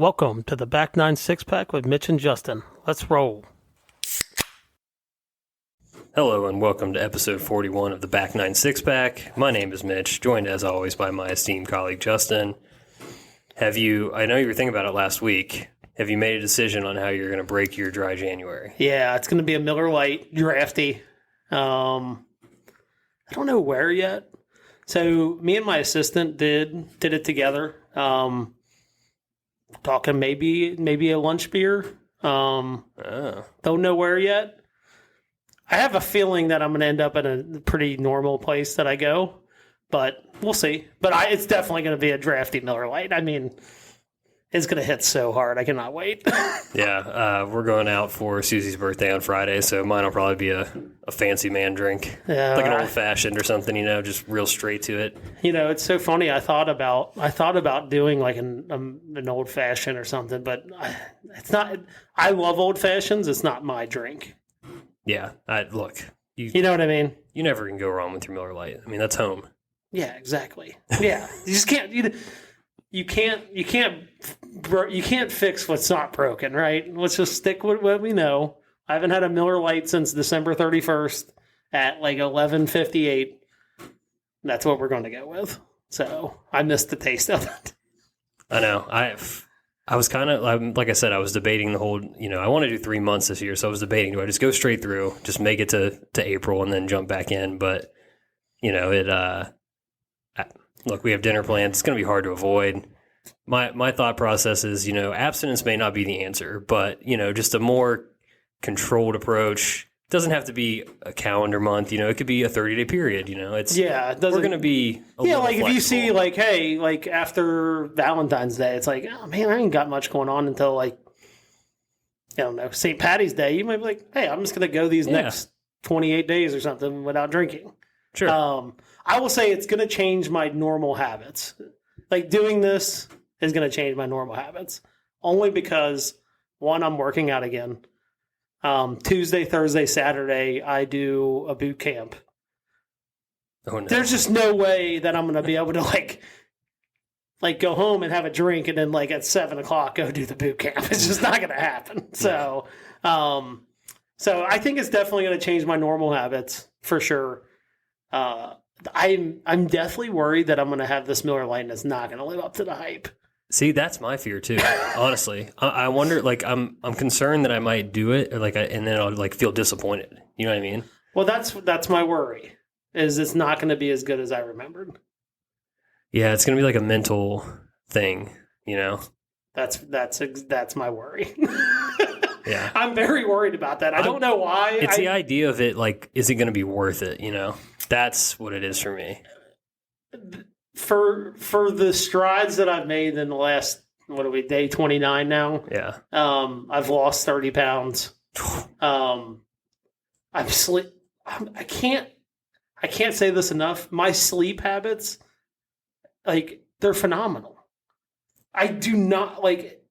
Welcome to the Back Nine Six Pack with Mitch and Justin. Let's roll. Hello and welcome to episode 41 of the Back Nine Six Pack. My name is Mitch, joined as always by my esteemed colleague Justin. I know you were thinking about it last week. Have you made a decision on how you're going to break your dry January? Yeah, it's going to be a Miller Lite drafty. I don't know where yet. So me and my assistant did it together. Talking maybe a lunch beer. Don't know where yet. I have a feeling that I'm going to end up in a pretty normal place that I go, but we'll see. But it's definitely going to be a drafty Miller Lite. I mean, it's going to hit so hard. I cannot wait. Yeah, we're going out for Susie's birthday on Friday, so mine will probably be a fancy man drink. Yeah, like an old-fashioned or something, just real straight to it. It's so funny. I thought about doing like an old-fashioned or something, but it's not. I love old-fashions. It's not my drink. Yeah, look. You know what I mean? You never can go wrong with your Miller Lite. I mean, that's home. Yeah, exactly. Yeah, you just can't. You can't fix what's not broken, right? Let's just stick with what we know. I haven't had a Miller Lite since December 31st at like 11:58. That's what we're going to go with. So I missed the taste of it. I know. I was kind of, like I said, I was debating the whole, I want to do 3 months this year. So I was debating, do I just go straight through, just make it to April and then jump back in? But, look, we have dinner plans. It's going to be hard to avoid. My thought process is, abstinence may not be the answer, but, just a more controlled approach. It doesn't have to be a calendar month. It could be a 30-day period. We're going to be a little like flexible. If you see like, hey, like after Valentine's Day, it's like, oh man, I ain't got much going on until like, I don't know, St. Patty's Day. You might be like, hey, I'm just going to go these next 28 days or something without drinking. Sure. I will say it's going to change my normal habits. Like doing this is going to change my normal habits only because one, I'm working out again. Tuesday, Thursday, Saturday, I do a boot camp. Oh, no. There's just no way that I'm going to be able to like go home and have a drink and then like at 7:00 go do the boot camp. It's just not going to happen. So, so I think it's definitely going to change my normal habits for sure. I'm definitely worried that I'm going to have this Miller Lite and it's not going to live up to the hype. See, that's my fear too. Honestly, I wonder. Like, I'm concerned that I might do it, or and then I'll feel disappointed. You know what I mean? Well, that's my worry. Is it's not going to be as good as I remembered? Yeah, it's going to be like a mental thing. That's my worry. Yeah, I'm very worried about that. I don't know why. It's the idea of it. Like, is it going to be worth it? That's what it is for me. For the strides that I've made in the last, day 29 now? Yeah. I've lost 30 pounds. I can't say this enough. My sleep habits, they're phenomenal. I do not wake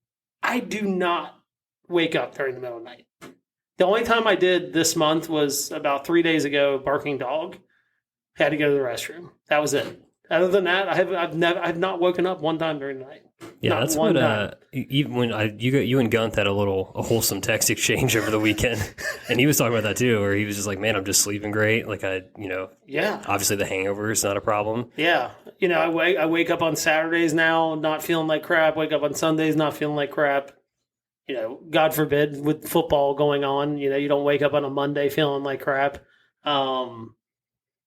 up during the middle of the night. The only time I did this month was about 3 days ago, barking dog. Had to go to the restroom. That was it. Other than that, I've not woken up one time during the night. Yeah, not that's what. Even when you and Gunth had a wholesome text exchange over the weekend, and he was talking about that too, where he was just like, "Man, I'm just sleeping great. Obviously the hangover is not a problem. Yeah, I wake up on Saturdays now not feeling like crap. Wake up on Sundays not feeling like crap. God forbid with football going on, you don't wake up on a Monday feeling like crap.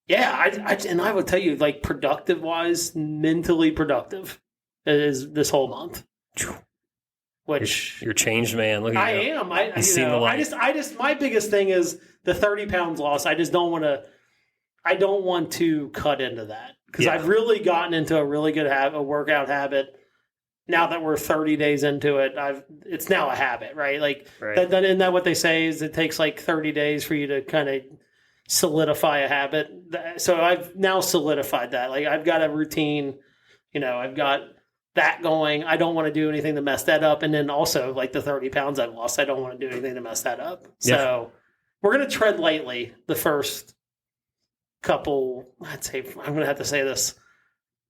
Yeah, I would tell you, productive-wise, mentally productive is this whole month. Which you're changed, man. Look at you. I am. I just my biggest thing is the 30 pounds loss. I just don't want to. I don't want to cut into that because I've really gotten into a really good a workout habit. Now that we're 30 days into it, it's now a habit, right? Isn't that what they say? Is it takes 30 days for you to kind of solidify a habit. So I've now solidified that. I've got a routine, I've got that going. I don't want to do anything to mess that up. And then also the 30 pounds I've lost, I don't want to do anything to mess that up. Yeah. So we're going to tread lightly the first couple, I'm going to have to say this,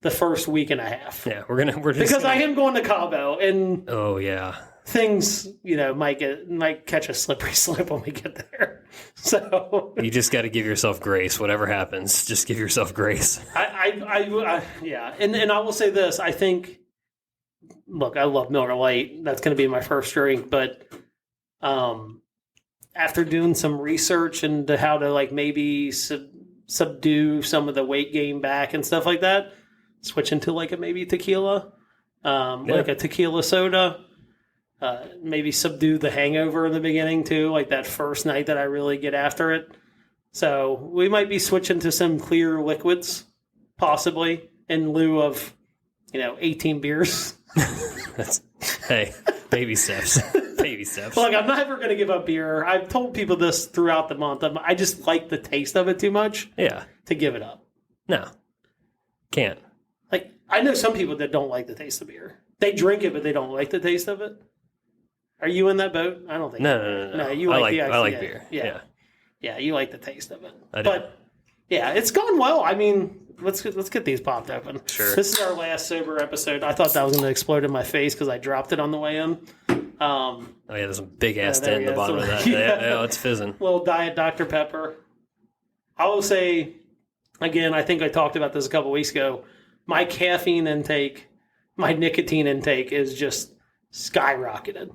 the first week and a half. Yeah, we're just because I am going to Cabo, and oh yeah, things might catch a slippery slope when we get there. So you just got to give yourself grace. Whatever happens, just give yourself grace. Yeah, and I will say this: I think, look, I love Miller Lite. That's going to be my first drink, but after doing some research into how to like maybe subdue some of the weight gain back and stuff like that, switching to like a maybe tequila, like a tequila soda. Maybe subdue the hangover in the beginning too, like that first night that I really get after it. So we might be switching to some clear liquids, possibly in lieu of, 18 beers. Hey, baby steps. Baby steps. Look, I'm never going to give up beer. I've told people this throughout the month. I just like the taste of it too much. Yeah. To give it up. No. Can't. Like, I know some people that don't like the taste of beer. They drink it, but they don't like the taste of it. Are you in that boat? I don't think. No. No, you like the I like beer. Yeah, you like the taste of it. I do. But yeah, it's gone well. I mean, let's get these popped open. Sure. This is our last sober episode. I thought that was going to explode in my face because I dropped it on the way in. Oh yeah, there's a big ass there dent in the bottom of that. Yeah, it's fizzing. Little Diet Dr. Pepper. I will say, again, I think I talked about this a couple weeks ago. My caffeine intake, my nicotine intake is just skyrocketed.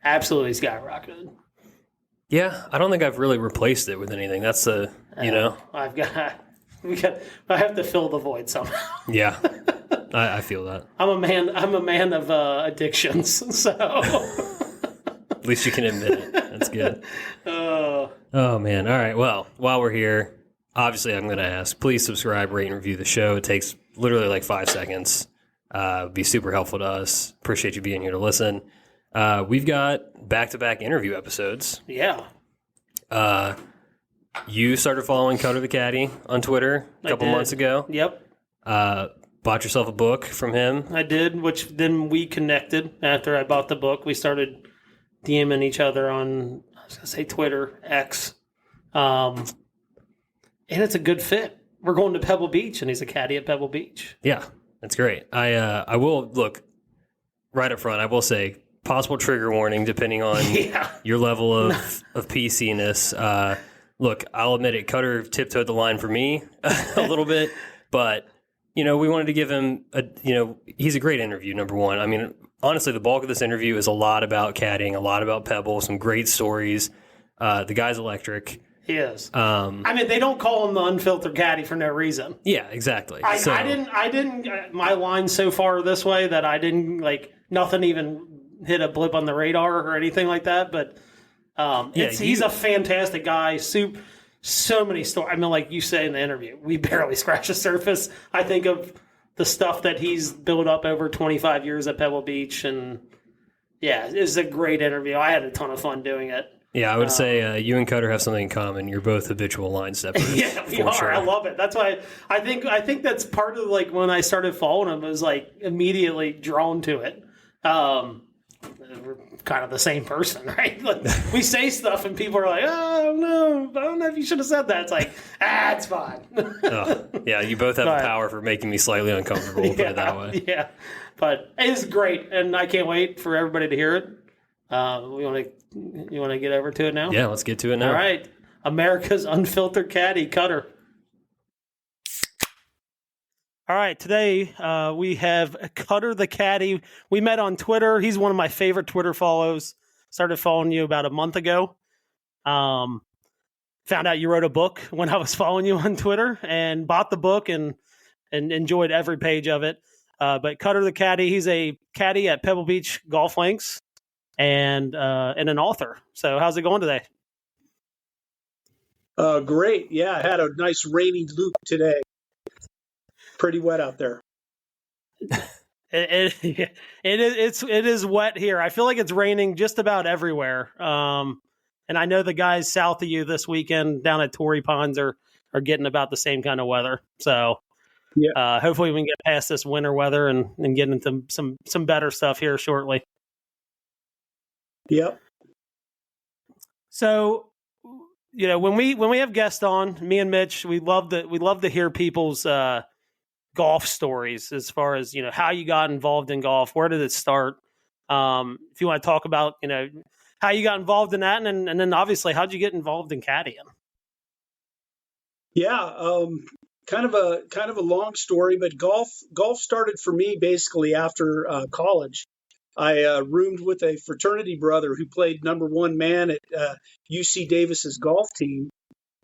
Absolutely skyrocketed. Yeah, I don't think I've really replaced it with anything. That's I have to fill the void somehow. Yeah, I feel that. I'm a man of addictions, so at least you can admit it. That's good. Oh man! All right. Well, while we're here, obviously, I'm going to ask. Please subscribe, rate, and review the show. It takes literally like 5 seconds. It'd be super helpful to us. Appreciate you being here to listen. We've got back-to-back interview episodes. Yeah. You started following Cutter the Caddie on Twitter a couple months ago. Yep. Bought yourself a book from him. I did, which then we connected after I bought the book. We started DMing each other on, I was going to say Twitter, X. And it's a good fit. We're going to Pebble Beach, and he's a caddy at Pebble Beach. Yeah, that's great. I will, look, right up front, I will say, possible trigger warning depending on your level of PC-ness. Look, I'll admit it, Cutter tiptoed the line for me a little bit, but, we wanted to give him he's a great interview, number one. I mean, honestly, the bulk of this interview is a lot about caddying, a lot about Pebble, some great stories. The guy's electric. He is. I mean, they don't call him the Unfiltered Caddie for no reason. Yeah, exactly. I didn't, my line's so far this way that I didn't, nothing even hit a blip on the radar or anything like that, but he's a fantastic guy. So many stories. I mean, like you say in the interview, we barely scratched the surface. I think of the stuff that he's built up over 25 years at Pebble Beach, and it was a great interview. I had a ton of fun doing it. Yeah, I would say you and Cutter have something in common. You're both habitual line steppers. Yeah, we are. Sure. I love it. That's why I think that's part of when I started following him, I was immediately drawn to it. We're kind of the same person, right? We say stuff and people are like, oh, no, I don't know if you should have said that. It's like, it's fine. Yeah, you both have the power for making me slightly uncomfortable, put it that way. Yeah, but it is great, and I can't wait for everybody to hear it. You want to get over to it now? Yeah, let's get to it now. All right. America's Unfiltered Caddie, Cutter. All right, today we have Cutter the Caddie. We met on Twitter. He's one of my favorite Twitter follows. Started following you about a month ago. Found out you wrote a book when I was following you on Twitter, and bought the book and enjoyed every page of it. But Cutter the Caddie, he's a caddy at Pebble Beach Golf Links and an author. So how's it going today? Great. Yeah, I had a nice rainy loop today. Pretty wet out there. It is wet here. I feel like it's raining just about everywhere. And I know the guys south of you this weekend down at Torrey Ponds are getting about the same kind of weather. So hopefully we can get past this winter weather and get into some better stuff here shortly. Yep. So, when we have guests on, me and Mitch, we love to hear people's golf stories as far as, how you got involved in golf. Where did it start? If you want to talk about, how you got involved in that, and then obviously how'd you get involved in caddying? Yeah, kind of a long story, but golf started for me basically after college. I roomed with a fraternity brother who played number one man at UC Davis's golf team,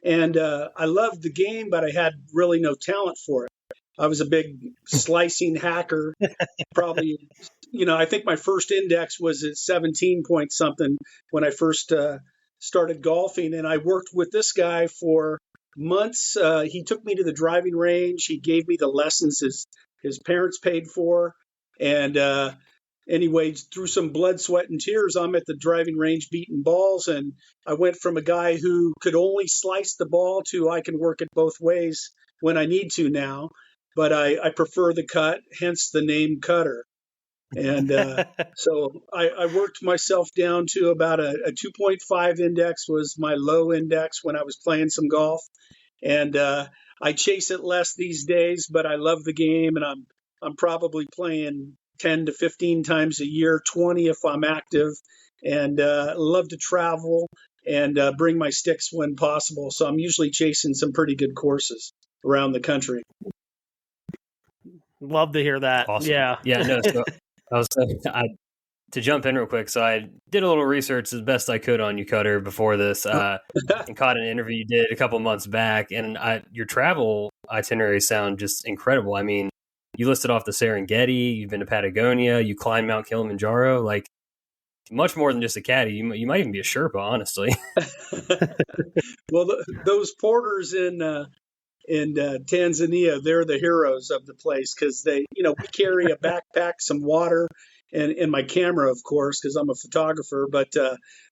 and I loved the game, but I had really no talent for it. I was a big slicing hacker, probably. I think my first index was at 17 point something when I first started golfing, and I worked with this guy for months. He took me to the driving range. He gave me the lessons his parents paid for, and anyway, through some blood, sweat, and tears, I'm at the driving range beating balls, and I went from a guy who could only slice the ball to I can work it both ways when I need to now, but I prefer the cut, hence the name Cutter. And so I worked myself down to about a 2.5 index was my low index when I was playing some golf. And I chase it less these days, but I love the game, and I'm probably playing 10 to 15 times a year, 20 if I'm active, and love to travel and bring my sticks when possible. So I'm usually chasing some pretty good courses around the country. Love to hear that. Awesome. Yeah. Yeah, no, so to jump in real quick, so I did a little research as best I could on you, Cutter, before this, and caught an interview you did a couple months back, and your travel itineraries sound just incredible. I mean, you listed off the Serengeti, you've been to Patagonia, you climbed Mount Kilimanjaro, like much more than just a caddy. You might even be a Sherpa, honestly. Well, those porters in Tanzania, they're the heroes of the place because we carry a backpack, some water, and my camera, of course, because I'm a photographer. But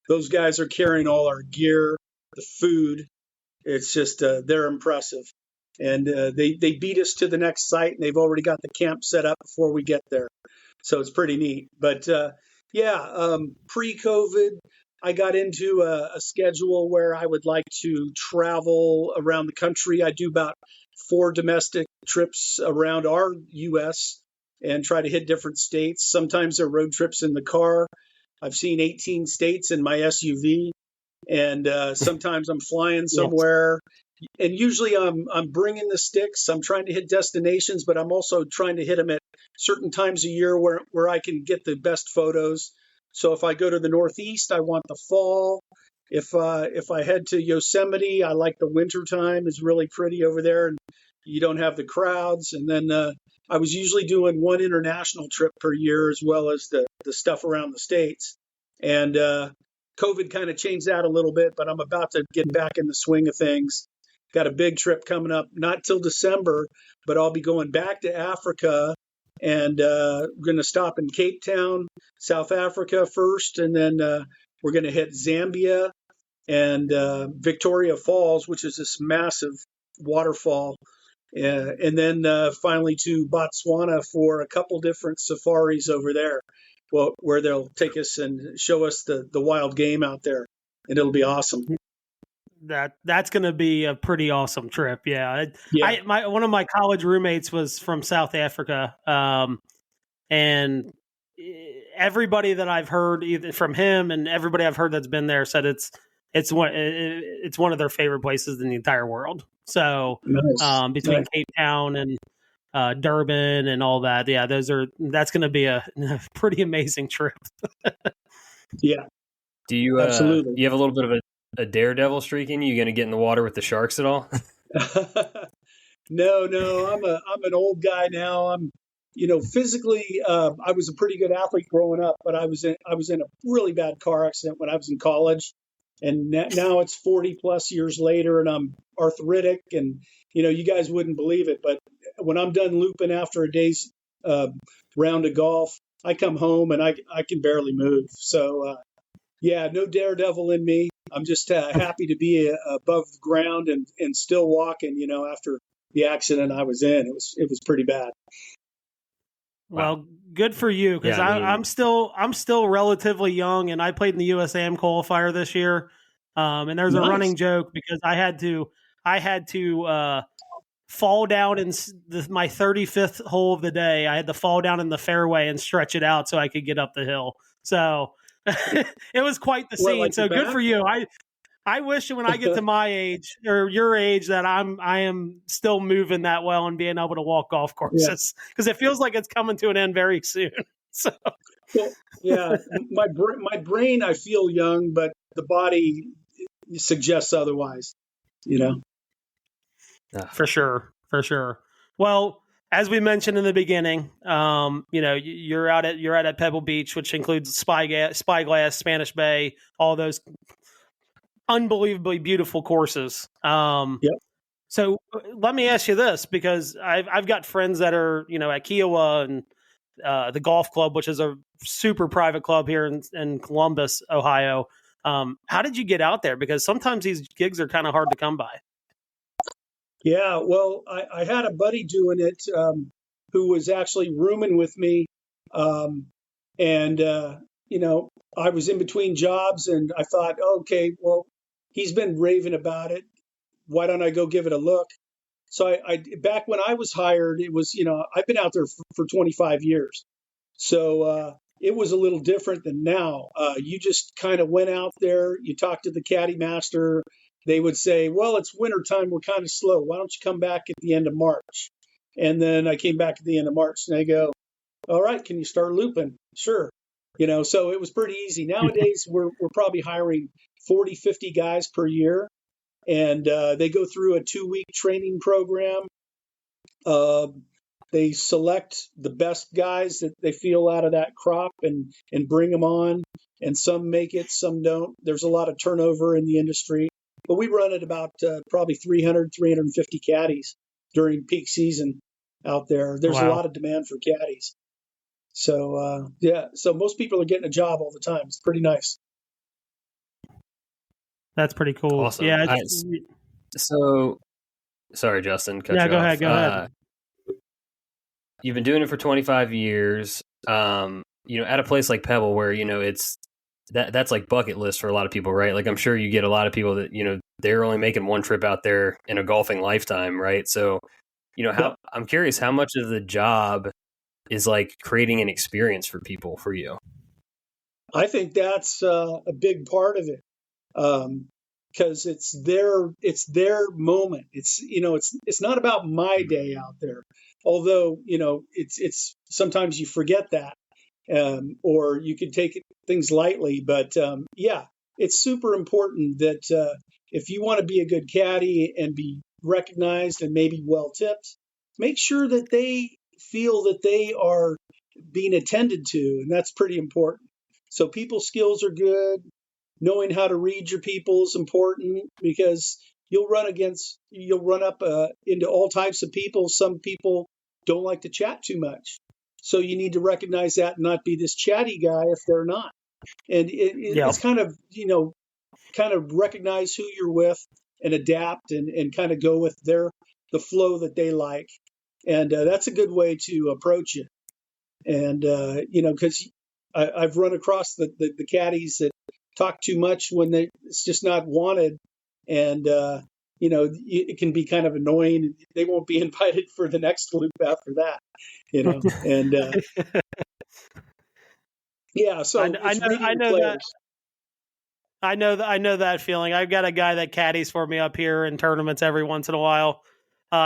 those guys are carrying all our gear, the food. It's just they're impressive, and they beat us to the next site, and they've already got the camp set up before we get there, so it's pretty neat. But pre-COVID, I got into a schedule where I would like to travel around the country. I do about 4 domestic trips around our U.S. and try to hit different states. Sometimes they're road trips in the car. I've seen 18 states in my SUV, and sometimes I'm flying somewhere. And usually I'm bringing the sticks. I'm trying to hit destinations, but I'm also trying to hit them at certain times a year where I can get the best photos. So if I go to the Northeast, I want the fall. If I head to Yosemite, I like the winter time. It's really pretty over there, and you don't have the crowds. And then I was usually doing one international trip per year as well as the stuff around the States. And COVID kind of changed that a little bit, but I'm about to get back in the swing of things. Got a big trip coming up, not till December, but I'll be going back to Africa. And we're going to stop in Cape Town, South Africa first, and then we're going to hit Zambia and Victoria Falls, which is this massive waterfall, and then finally to Botswana for a couple different safaris over there, where they'll take us and show us the wild game out there, and it'll be awesome. That's going to be a pretty awesome trip. Yeah. One of my college roommates was from South Africa. And everybody that I've heard either from him and everybody I've heard that's been there said it's one of their favorite places in the entire world. So, nice. Between Cape Town and Durban and all that. Yeah. That's going to be a pretty amazing trip. Yeah. Do you, absolutely. You have a little bit of a daredevil streak in you? You going to get in the water with the sharks at all? No, I'm an old guy now. I'm, physically, I was a pretty good athlete growing up, but I was in a really bad car accident when I was in college, and now it's 40 plus years later, and I'm arthritic, and you guys wouldn't believe it, but when I'm done looping after a day's round of golf, I come home and I can barely move. So no daredevil in me. I'm just happy to be above ground and still walking, after the accident I was in. It was pretty bad. Well, good for you, because I'm still relatively young, and I played in the USAM qualifier this year. And there's a running joke because I had to fall down in my 35th hole of the day. I had to fall down in the fairway and stretch it out so I could get up the hill. So it was quite the scene. So good for you. I wish when I get to my age or your age that I am still moving that well and being able to walk golf courses, because it feels like it's coming to an end very soon. So, well, yeah, my brain, I feel young, but the body suggests otherwise, For sure. Well, as we mentioned in the beginning, you're out at Pebble Beach, which includes Spyglass, Spanish Bay, all those unbelievably beautiful courses. Yep. So let me ask you this, because I've got friends that are, at Kiowa and the golf club, which is a super private club here in Columbus, Ohio. How did you get out there? Because sometimes these gigs are kind of hard to come by. Yeah, well, I had a buddy doing it who was actually rooming with me. And I was in between jobs and I thought, okay, well, he's been raving about it. Why don't I go give it a look? So I back when I was hired, it was, I've been out there for 25 years. So it was a little different than now. You just kind of went out there, you talked to the caddy master. They would say, well, it's wintertime, we're kind of slow. Why don't you come back at the end of March? And then I came back at the end of March and they go, all right, can you start looping? Sure. So it was pretty easy. Nowadays, we're probably hiring 40, 50 guys per year. And they go through a 2-week training program. They select the best guys that they feel out of that crop and bring them on. And some make it, some don't. There's a lot of turnover in the industry. But we run at about probably 300, 350 caddies during peak season out there. There's a lot of demand for caddies. So, so most people are getting a job all the time. It's pretty nice. That's pretty cool. Awesome. Yeah. So, sorry, Justin. Go ahead. You've been doing it for 25 years. At a place like Pebble, where it's that's like bucket list for a lot of people, right? Like I'm sure you get a lot of people that they're only making one trip out there in a golfing lifetime, right? So, I'm curious how much of the job is like creating an experience for people for you. I think that's a big part of it. Because it's their moment. It's not about my day out there. Although, it's sometimes you forget that, or you can take things lightly. But it's super important that if you want to be a good caddy and be recognized and maybe well tipped, make sure that they feel that they are being attended to, and that's pretty important. So people skills are good. Knowing how to read your people is important, because you'll run up into all types of people. Some people don't like to chat too much. So you need to recognize that and not be this chatty guy if they're not. And it's kind of recognize who you're with and adapt and kind of go with the flow that they like. And that's a good way to approach it. And, because I've run across the caddies that talk too much when it's just not wanted. And, it can be kind of annoying. They won't be invited for the next loop after that, and, so I know that. I know that feeling. I've got a guy that caddies for me up here in tournaments every once in a while.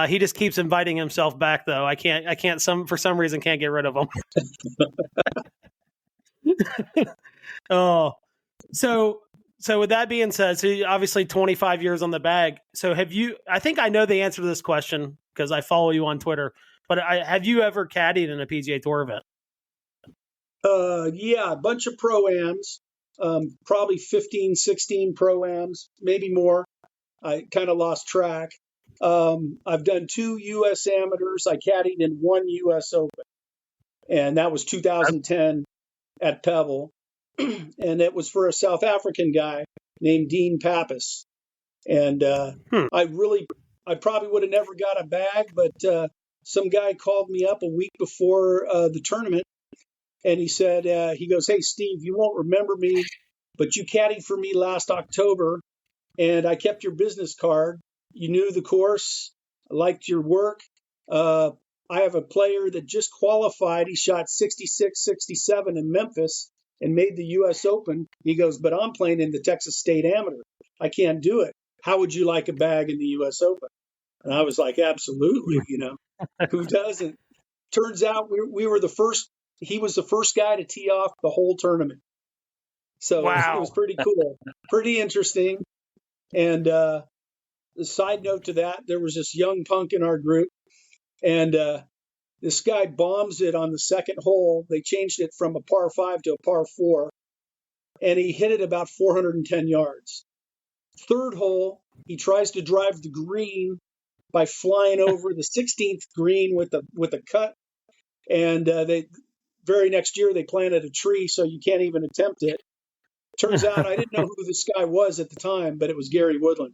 He just keeps inviting himself back, though. I can't for some reason can't get rid of him. Oh, so with that being said, so obviously 25 years on the bag. So I think I know the answer to this question because I follow you on Twitter, but have you ever caddied in a PGA Tour event? Yeah, a bunch of Pro-Ams, probably 15, 16 Pro-Ams, maybe more. I kind of lost track. I've done 2 U.S. amateurs. I caddied in 1 U.S. Open, and that was 2010 at Pebble. And it was for a South African guy named Dean Pappas. And I probably would have never got a bag, but some guy called me up a week before the tournament, and he said, he goes, "Hey, Steve, you won't remember me, but you caddied for me last October, and I kept your business card. You knew the course. I liked your work. I have a player that just qualified. He shot 66, 67 in Memphis and made the U.S. Open. He goes, but I'm playing in the Texas State Amateur. I can't do it. How would you like a bag in the U.S. Open? And I was like, absolutely, who doesn't? Turns out we were the first, he was the first guy to tee off the whole tournament. So wow. It was pretty cool, pretty interesting. And the side note to that, there was this young punk in our group, and this guy bombs it on the second hole. They changed it from a par 5 to a par 4, and he hit it about 410 yards. Third hole, he tries to drive the green by flying over the 16th green with a cut, and they very next year they planted a tree, so you can't even attempt it. Turns out I didn't know who this guy was at the time, but it was Gary Woodland.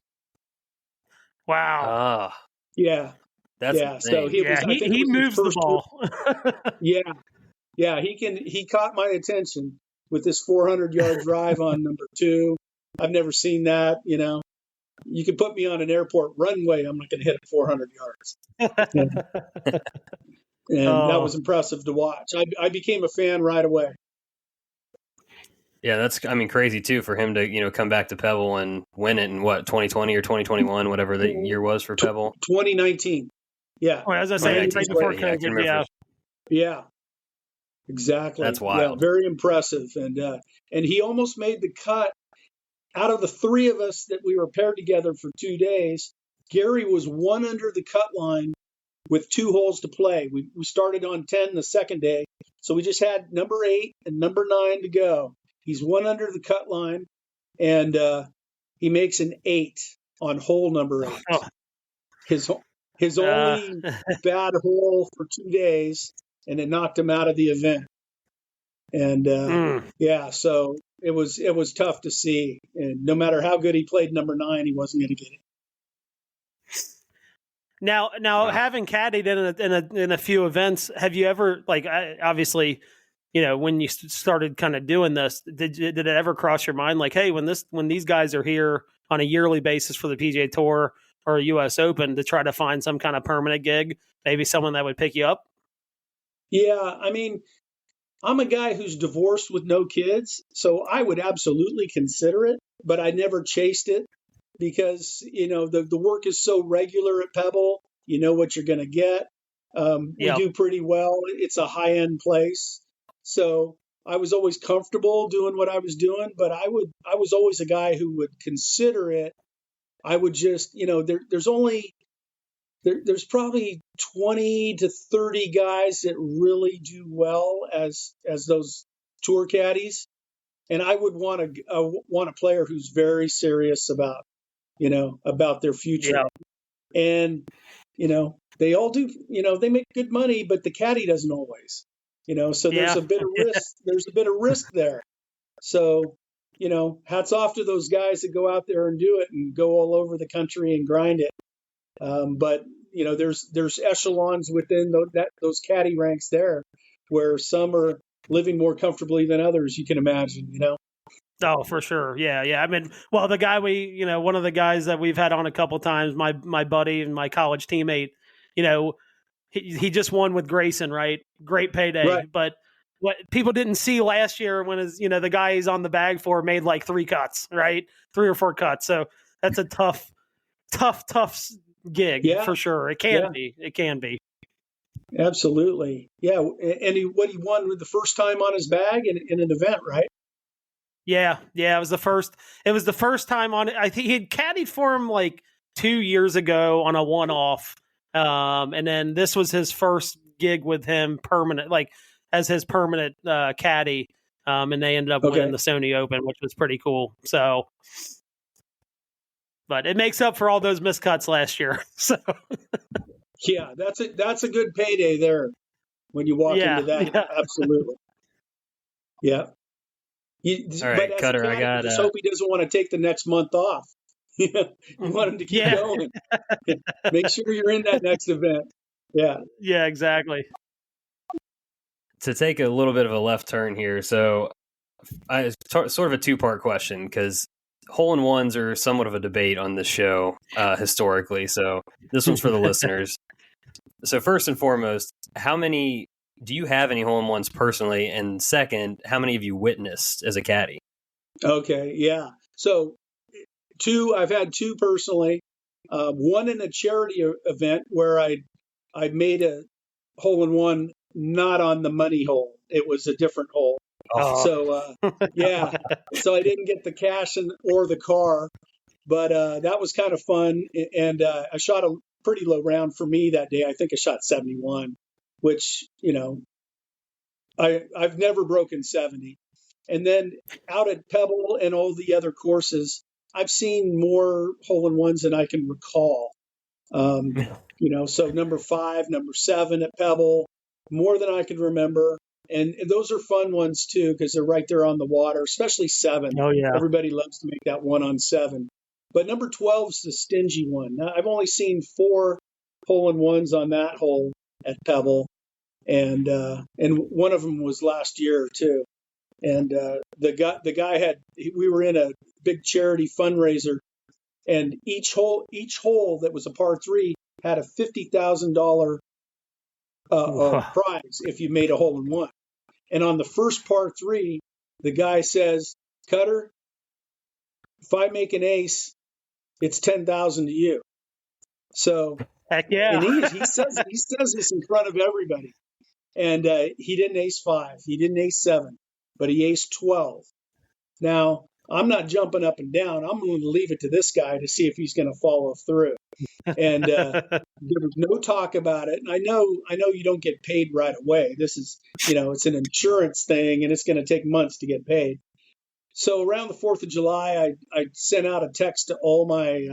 Wow. Yeah. That's yeah. So he moves the ball. Yeah. He caught my attention with this 400-yard drive on number 2. I've never seen that. You could put me on an airport runway, I'm not going to hit it 400 yards. And that was impressive to watch. I became a fan right away. Yeah, that's crazy too for him to come back to Pebble and win it in 2020 or 2021, whatever the year was for Pebble. 2019. Yeah. As I say, right before COVID. Yeah. Exactly. That's wild. Yeah, very impressive, and he almost made the cut. Out of the 3 of us that we were paired together for 2 days, Gary was 1 under the cut line with 2 holes to play. We started on 10 the second day, so we just had number 8 and number 9 to go. He's 1 under the cut line, and he makes an 8 on hole number 8. Oh. His only bad hole for 2 days, and it knocked him out of the event. And so it was tough to see. And no matter how good he played number 9, he wasn't going to get it. Now, having caddied in a few events, have you ever, obviously, when you started kind of doing this, did it ever cross your mind, like, hey, when these guys are here on a yearly basis for the PGA Tour or a U.S. Open, to try to find some kind of permanent gig, maybe someone that would pick you up? Yeah, I'm a guy who's divorced with no kids, so I would absolutely consider it, but I never chased it because, the work is so regular at Pebble. You know what you're going to get. We do pretty well. It's a high-end place. So I was always comfortable doing what I was doing, but I was always a guy who would consider it. I would just, there's probably 20 to 30 guys that really do well as those tour caddies. And I would want a player who's very serious about their future. Yeah. And, they all do, they make good money, but the caddy doesn't always, so there's a bit of risk. There's a bit of risk there. So, hats off to those guys that go out there and do it and go all over the country and grind it. But there's echelons within those caddy ranks there, where some are living more comfortably than others. You can imagine, Oh, for sure, yeah. The guy one of the guys that we've had on a couple times, my buddy and my college teammate, he just won with Grayson, right? Great payday, right. But what people didn't see last year when the guy he's on the bag for made like 3 cuts, right? 3 or 4 cuts. So that's a tough gig for sure. It can be. Absolutely. Yeah. And he won the first time on his bag in an event, right? Yeah. It was the first time on it. I think he had caddied for him like 2 years ago on a one-off. And then this was his first gig with him permanent, like as his permanent caddy. And they ended up winning the Sony Open, which was pretty cool. So, but it makes up for all those miscuts last year. So, yeah, that's a good payday there when you walk into that. Yeah. Absolutely. Yeah. All right, Cutter, I got. Just hope he doesn't want to take the next month off. You want him to keep going. Make sure you're in that next event. Yeah. Yeah, exactly. To take a little bit of a left turn here, so it's sort of a 2-part question, because hole-in-ones are somewhat of a debate on this show historically, so this one's for the listeners. So first and foremost, do you have any hole-in-ones personally? And second, how many have you witnessed as a caddy? Okay, yeah. So I've had two personally. One in a charity event where I made a hole-in-one not on the money hole. It was a different hole. Oh. So yeah, so I didn't get the cash or the car, but that was kind of fun. And I shot a pretty low round for me that day. I think I shot 71, which, I've never broken 70. And then out at Pebble and all the other courses, I've seen more hole-in-ones than I can recall. So number 5, number 7 at Pebble, more than I can remember. And those are fun ones too, because they're right there on the water, especially 7. Oh, yeah. Everybody loves to make that one on 7. But number 12 is the stingy one. Now, I've only seen 4 hole-in-ones on that hole at Pebble. And one of them was last year too. And the guy we were in a big charity fundraiser, and each hole that was a par 3 had a $50,000 prize if you made a hole-in-one. And on the first par 3, the guy says, "Cutter, if I make an ace, it's 10,000 to you." So heck yeah, and he says this in front of everybody. And he didn't ace 5, he didn't ace 7, but he aced 12. Now, I'm not jumping up and down. I'm going to leave it to this guy to see if he's going to follow through. And there was no talk about it. And I know you don't get paid right away. This is, it's an insurance thing, and it's going to take months to get paid. So around the 4th of July, I sent out a text to all my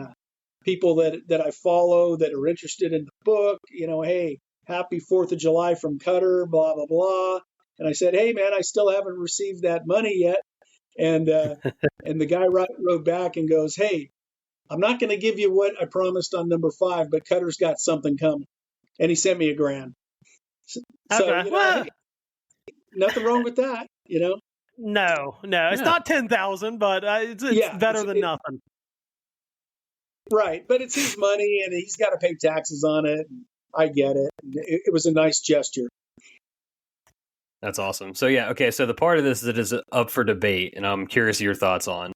people that I follow that are interested in the book. Hey, happy 4th of July from Cutter, blah, blah, blah. And I said, hey, man, I still haven't received that money yet. And and the guy wrote back and goes, hey, I'm not going to give you what I promised on number 5, but Cutter's got something coming. And he sent me $1,000. So okay. Hey, nothing wrong with that, No, it's not 10,000, but it's better than nothing. Right, but it's his money, and he's got to pay taxes on it. And I get it. It was a nice gesture. That's awesome. So yeah, okay. So the part of this that is up for debate, and I'm curious your thoughts on,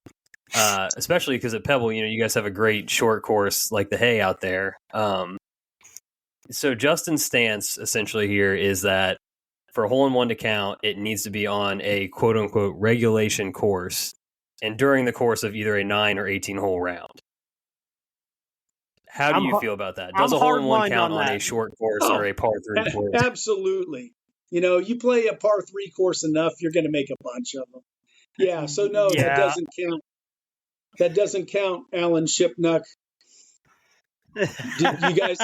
especially because at Pebble, you guys have a great short course like the Hay out there. So Justin's stance essentially here is that for a hole-in-one to count, it needs to be on a quote-unquote regulation course, and during the course of either a 9 or 18 hole round. How do you feel about that? Does a hole-in-one count on a short course or a par 3 course? Absolutely. You play a par 3 course enough, you're going to make a bunch of them. Yeah, so no, that doesn't count. That doesn't count, Alan Shipnuck. Did you guys?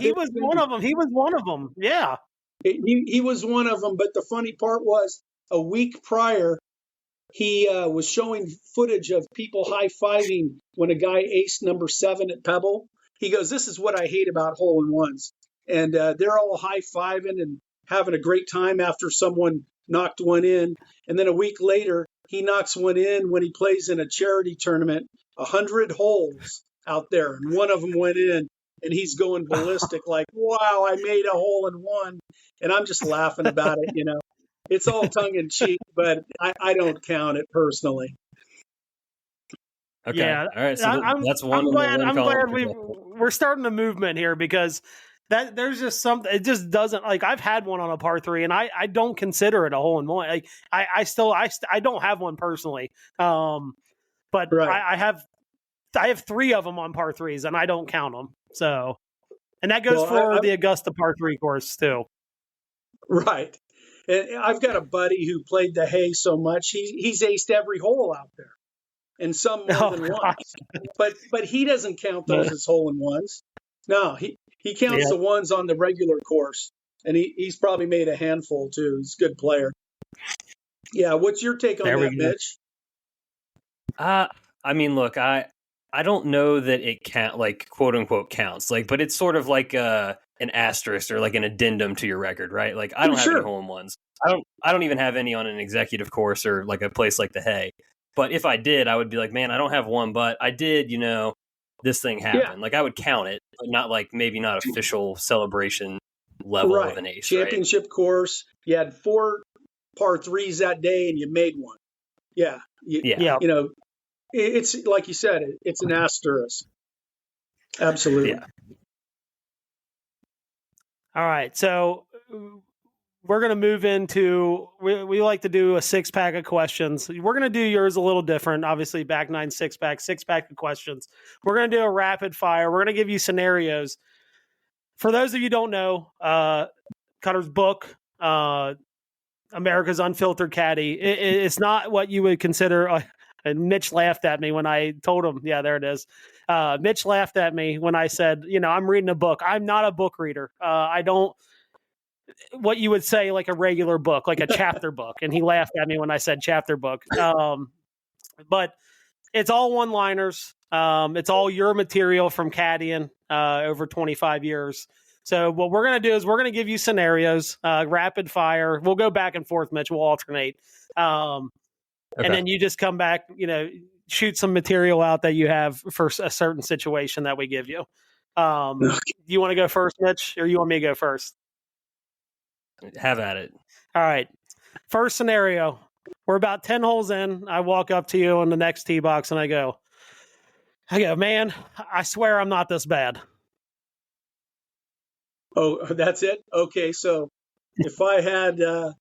He was one of them. He was one of them. Yeah. He was one of them, but the funny part was a week prior, he was showing footage of people high-fiving when a guy aced number 7 at Pebble. He goes, this is what I hate about hole-in-ones. And they're all high-fiving and having a great time after someone knocked one in. And then a week later, he knocks one in when he plays in a charity tournament, 100 holes out there. And one of them went in, and he's going ballistic like, wow, I made a hole-in-one. And I'm just laughing about it, It's all tongue-in-cheek, but I don't count it personally. Okay. Yeah, all right. So that's one. I'm glad we're starting a movement here, because that there's just something. It just doesn't, like, I've had one on a par 3, and I don't consider it a hole-in-one. Like I don't have one personally. But right. I have 3 of them on par 3s, and I don't count them. So, and that goes for the Augusta par 3 course too. Right. And I've got a buddy who played the Hay so much, he's aced every hole out there. And some more than once. But he doesn't count those as hole-in-ones. No, he counts the ones on the regular course. And he's probably made a handful too. He's a good player. Yeah, what's your take on that, Mitch? I mean, look, I don't know that it can't, like, quote unquote counts, like, but it's sort of like an an asterisk or like an addendum to your record, right? Like I don't have Sure. any hole-in-ones. I don't even have any on an executive course or like a place like the Hay. But if I did, I would be like, man, I don't have one, but I did, this thing happened. Yeah. Like I would count it, but not like maybe not official celebration level Right. of an ace. Championship course. You had 4 par 3s that day and you made one. Yeah. Yeah. It's like you said, it's an asterisk. Absolutely. Yeah. All right. So we're going to move into, we like to do a 6-pack of questions. We're going to do yours a little different. Obviously, back 9 6-pack of questions. We're going to do a rapid fire. We're going to give you scenarios. For those of you who don't know, Cutter's book, America's Unfiltered Caddie, it's not what you would consider. And Mitch laughed at me when I told him, yeah, there it is. Mitch laughed at me when I said, I'm reading a book. I'm not a book reader. I don't, what you would say like a regular book, like a chapter book. And he laughed at me when I said chapter book. But it's all one-liners. It's all your material from caddying over 25 years. So what we're going to do is we're going to give you scenarios, rapid fire. We'll go back and forth, Mitch. We'll alternate. And then you just come back, shoot some material out that you have for a certain situation that we give you. Do you want to go first, Mitch, or you want me to go first? Have at it. All right. First scenario. We're about 10 holes in. I walk up to you on the next tee box and I go, man, I swear I'm not this bad. Oh, that's it? Okay, so if I had a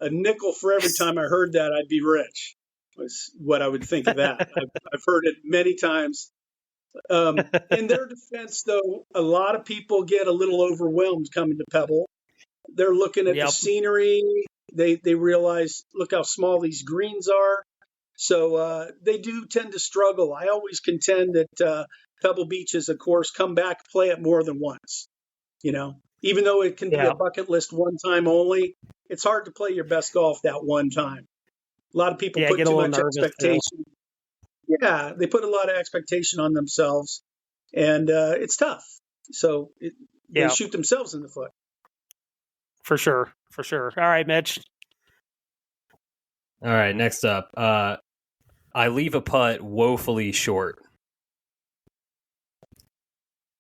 nickel for every time I heard that, I'd be rich, was what I would think of that. I've heard it many times. In their defense, though, a lot of people get a little overwhelmed coming to Pebble. They're looking at the scenery. They realize, look how small these greens are. So they do tend to struggle. I always contend that Pebble Beach is a course, come back, play it more than once. Even though it can be a bucket list one time only, it's hard to play your best golf that one time. A lot of people put too much expectation. Yeah, they put a lot of expectation on themselves, and it's tough. So they shoot themselves in the foot. For sure. All right, Mitch. All right, next up. I leave a putt woefully short.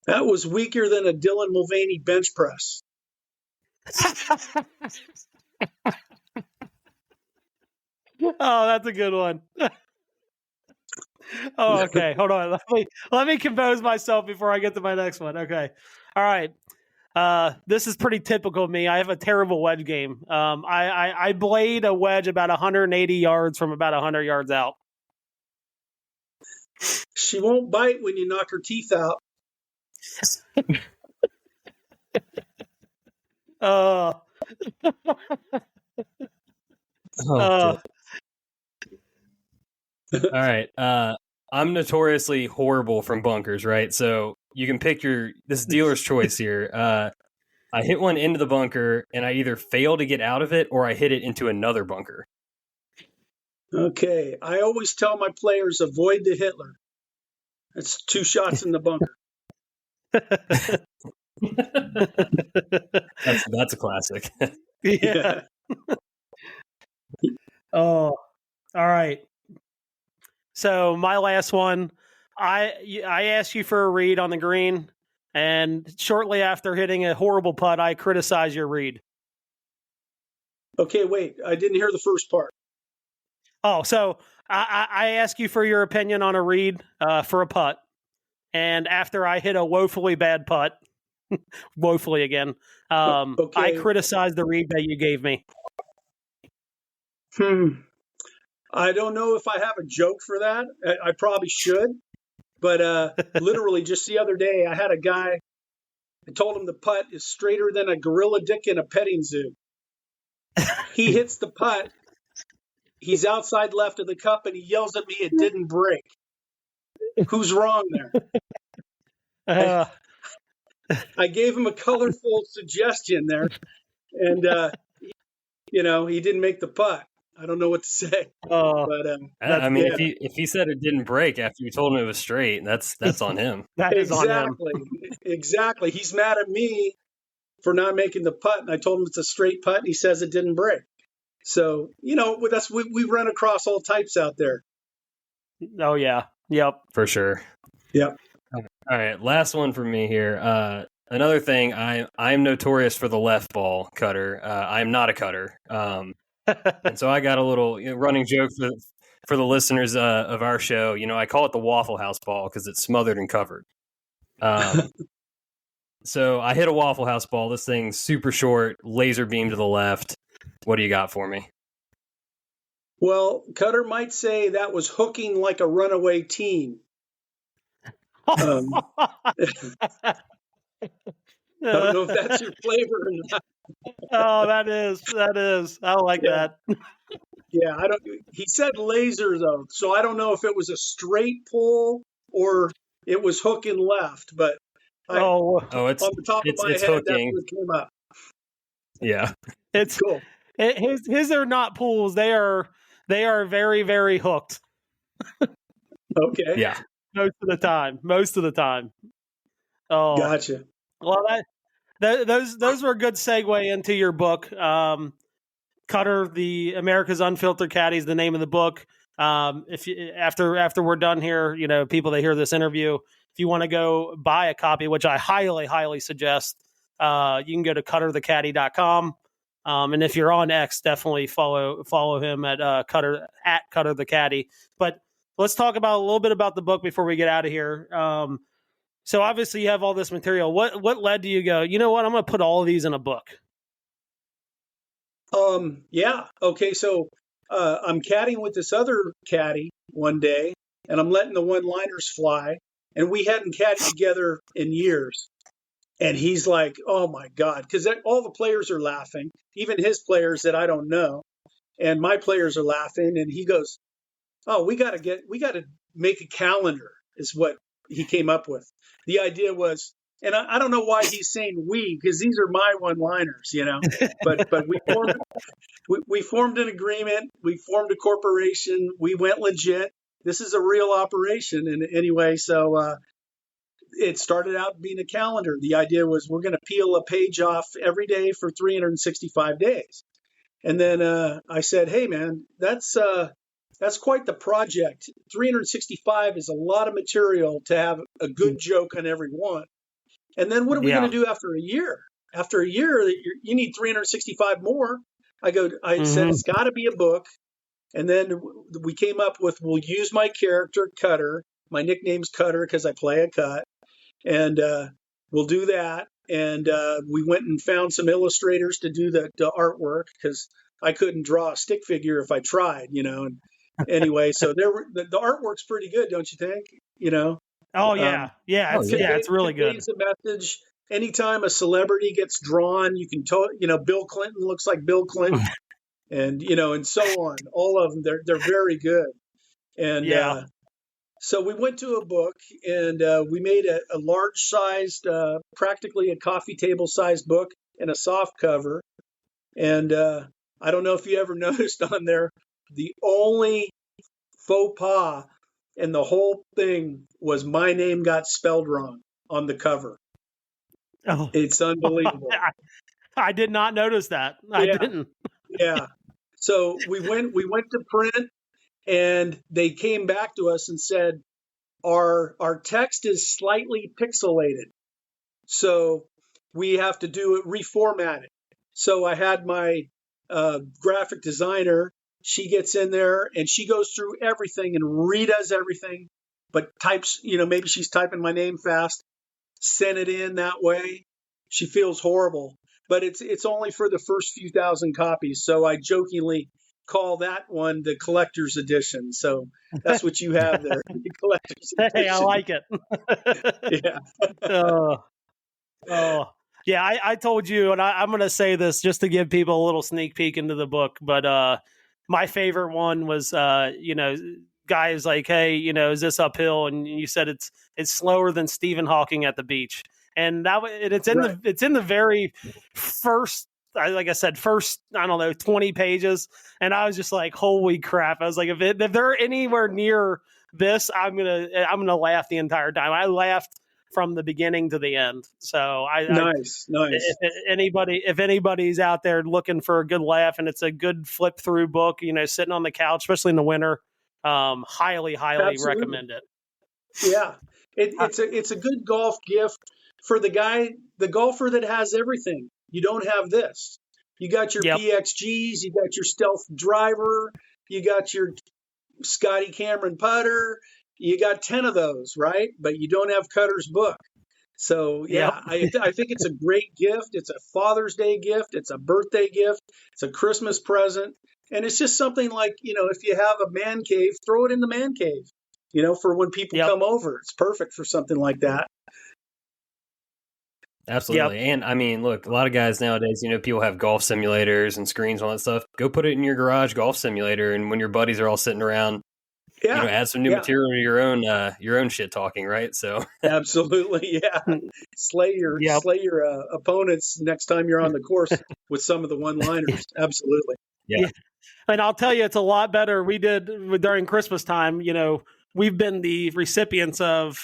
That was weaker than a Dylan Mulvaney bench press. Oh, that's a good one. Oh, okay. Hold on. Let me compose myself before I get to my next one. Okay. All right. This is pretty typical of me. I have a terrible wedge game. I blade a wedge about 180 yards from about 100 yards out. She won't bite when you knock her teeth out. All right. I'm notoriously horrible from bunkers, right? So you can pick this dealer's choice here. I hit one into the bunker and I either fail to get out of it or I hit it into another bunker. Okay. I always tell my players, avoid the Hitler. That's 2 shots in the bunker. That's a classic. Yeah. Oh, all right. So my last one, I asked you for a read on the green, and shortly after hitting a horrible putt, I criticize your read. Okay, wait. I didn't hear the first part. Oh, so I ask you for your opinion on a read for a putt, and after I hit a woefully bad putt, woefully again, I criticize the read that you gave me. I don't know if I have a joke for that. I probably should. But literally just the other day, I had a guy, I told him the putt is straighter than a gorilla dick in a petting zoo. He hits the putt. He's outside left of the cup, and he yells at me, it didn't break. Who's wrong there? I gave him a colorful suggestion there, and, he didn't make the putt. I don't know what to say. But I mean, if he said it didn't break after you told him it was straight, that's on him. That is on him. Exactly. He's mad at me for not making the putt. And I told him it's a straight putt, and he says it didn't break. So, we run across all types out there. Oh, yeah. Yep. For sure. Yep. All right. Last one from me here. Another thing, I'm notorious for the left ball cutter. I'm not a cutter. And so I got a little running joke for the listeners of our show. I call it the Waffle House ball because it's smothered and covered. So I hit a Waffle House ball. This thing's super short, laser beam to the left. What do you got for me? Well, Cutter might say that was hooking like a runaway teen. I don't know if that's your flavor or not. Oh, that is. I like that. Yeah, he said laser though, so I don't know if it was a straight pull or it was hooking left, but it's on the top of my head, hooking. That's what came up. Yeah, it's cool. His are not pulls; they are very, very hooked. Okay. Yeah. Most of the time. Oh, gotcha. Well, those were a good segue into your book. Cutter, the America's Unfiltered Caddie is the name of the book. After we're done here, people that hear this interview, if you want to go buy a copy, which I highly, highly suggest, you can go to cutterthecaddy.com. And if you're on X, definitely follow him at Cutter the Caddy. But let's talk about a little bit about the book before we get out of here. So obviously you have all this material. What led to you go, you know what, I'm going to put all of these in a book? Yeah. Okay. So, I'm caddying with this other caddy one day, and I'm letting the one-liners fly, and we hadn't caddied together in years. And he's like, oh my God, because all the players are laughing, even his players that I don't know. And my players are laughing. And he goes, oh, we got to make a calendar is what he came up with. The idea was, and I don't know why he's saying we, because these are my one-liners, but we formed an agreement. We formed a corporation. We went legit. This is a real operation. And anyway, so, it started out being a calendar. The idea was we're going to peel a page off every day for 365 days. And then I said, hey, man, that's quite the project. 365 is a lot of material to have a good joke on every one. And then what are we going to do after a year? After a year, you need 365 more. I said, it's got to be a book. And then we came up with, we'll use my character, Cutter. My nickname's Cutter because I play a cut. And we'll do that. And we went and found some illustrators to do the artwork because I couldn't draw a stick figure if I tried, And anyway, so the artwork's pretty good, don't you think? Oh yeah, it's really good. It's a message. Anytime a celebrity gets drawn, you can tell. Bill Clinton looks like Bill Clinton, and and so on. All of them, they're very good. And so we went to a book, and we made a large-sized, practically a coffee table-sized book, and a soft cover. And I don't know if you ever noticed on there, the only faux pas in the whole thing was my name got spelled wrong on the cover. Oh, it's unbelievable. I did not notice that. I didn't. Yeah. So we went to print, and they came back to us and said, our text is slightly pixelated, so we have to reformat it. So I had my graphic designer. She gets in there and she goes through everything and redoes everything, but types, maybe she's typing my name fast, sent it in that way. She feels horrible, but it's only for the first few thousand copies. So I jokingly call that one the collector's edition. So that's what you have there, the collector's edition. Hey, I like it. Yeah. Yeah, I told you, and I'm going to say this just to give people a little sneak peek into the book, but my favorite one was, guy is like, hey, is this uphill? And you said it's slower than Stephen Hawking at the beach. And it's in the very first, like I said, I don't know, 20 pages. And I was just like, holy crap. I was like, if they're anywhere near this, I'm going to laugh the entire time. I laughed from the beginning to the end. So nice. If anybody's out there looking for a good laugh and it's a good flip through book, sitting on the couch, especially in the winter, highly Absolutely. recommend it. Yeah, it's a good golf gift for the golfer that has everything. You don't have this. You got your PXGs, you got your Stealth driver, you got your Scotty Cameron putter, you got 10 of those, right? But you don't have Cutter's book. So I think it's a great gift. It's a Father's Day gift. It's a birthday gift. It's a Christmas present. And it's just something like, if you have a man cave, throw it in the man cave, for when people come over. It's perfect for something like that. Absolutely. Yep. And I mean, look, a lot of guys nowadays, people have golf simulators and screens and all that stuff. Go put it in your garage golf simulator. And when your buddies are all sitting around, add some new material to your own shit talking, right? So absolutely. Yeah. Slay your opponents next time you're on the course with some of the one-liners. Absolutely. Yeah. And I'll tell you, it's a lot better. We did during Christmas time, we've been the recipients of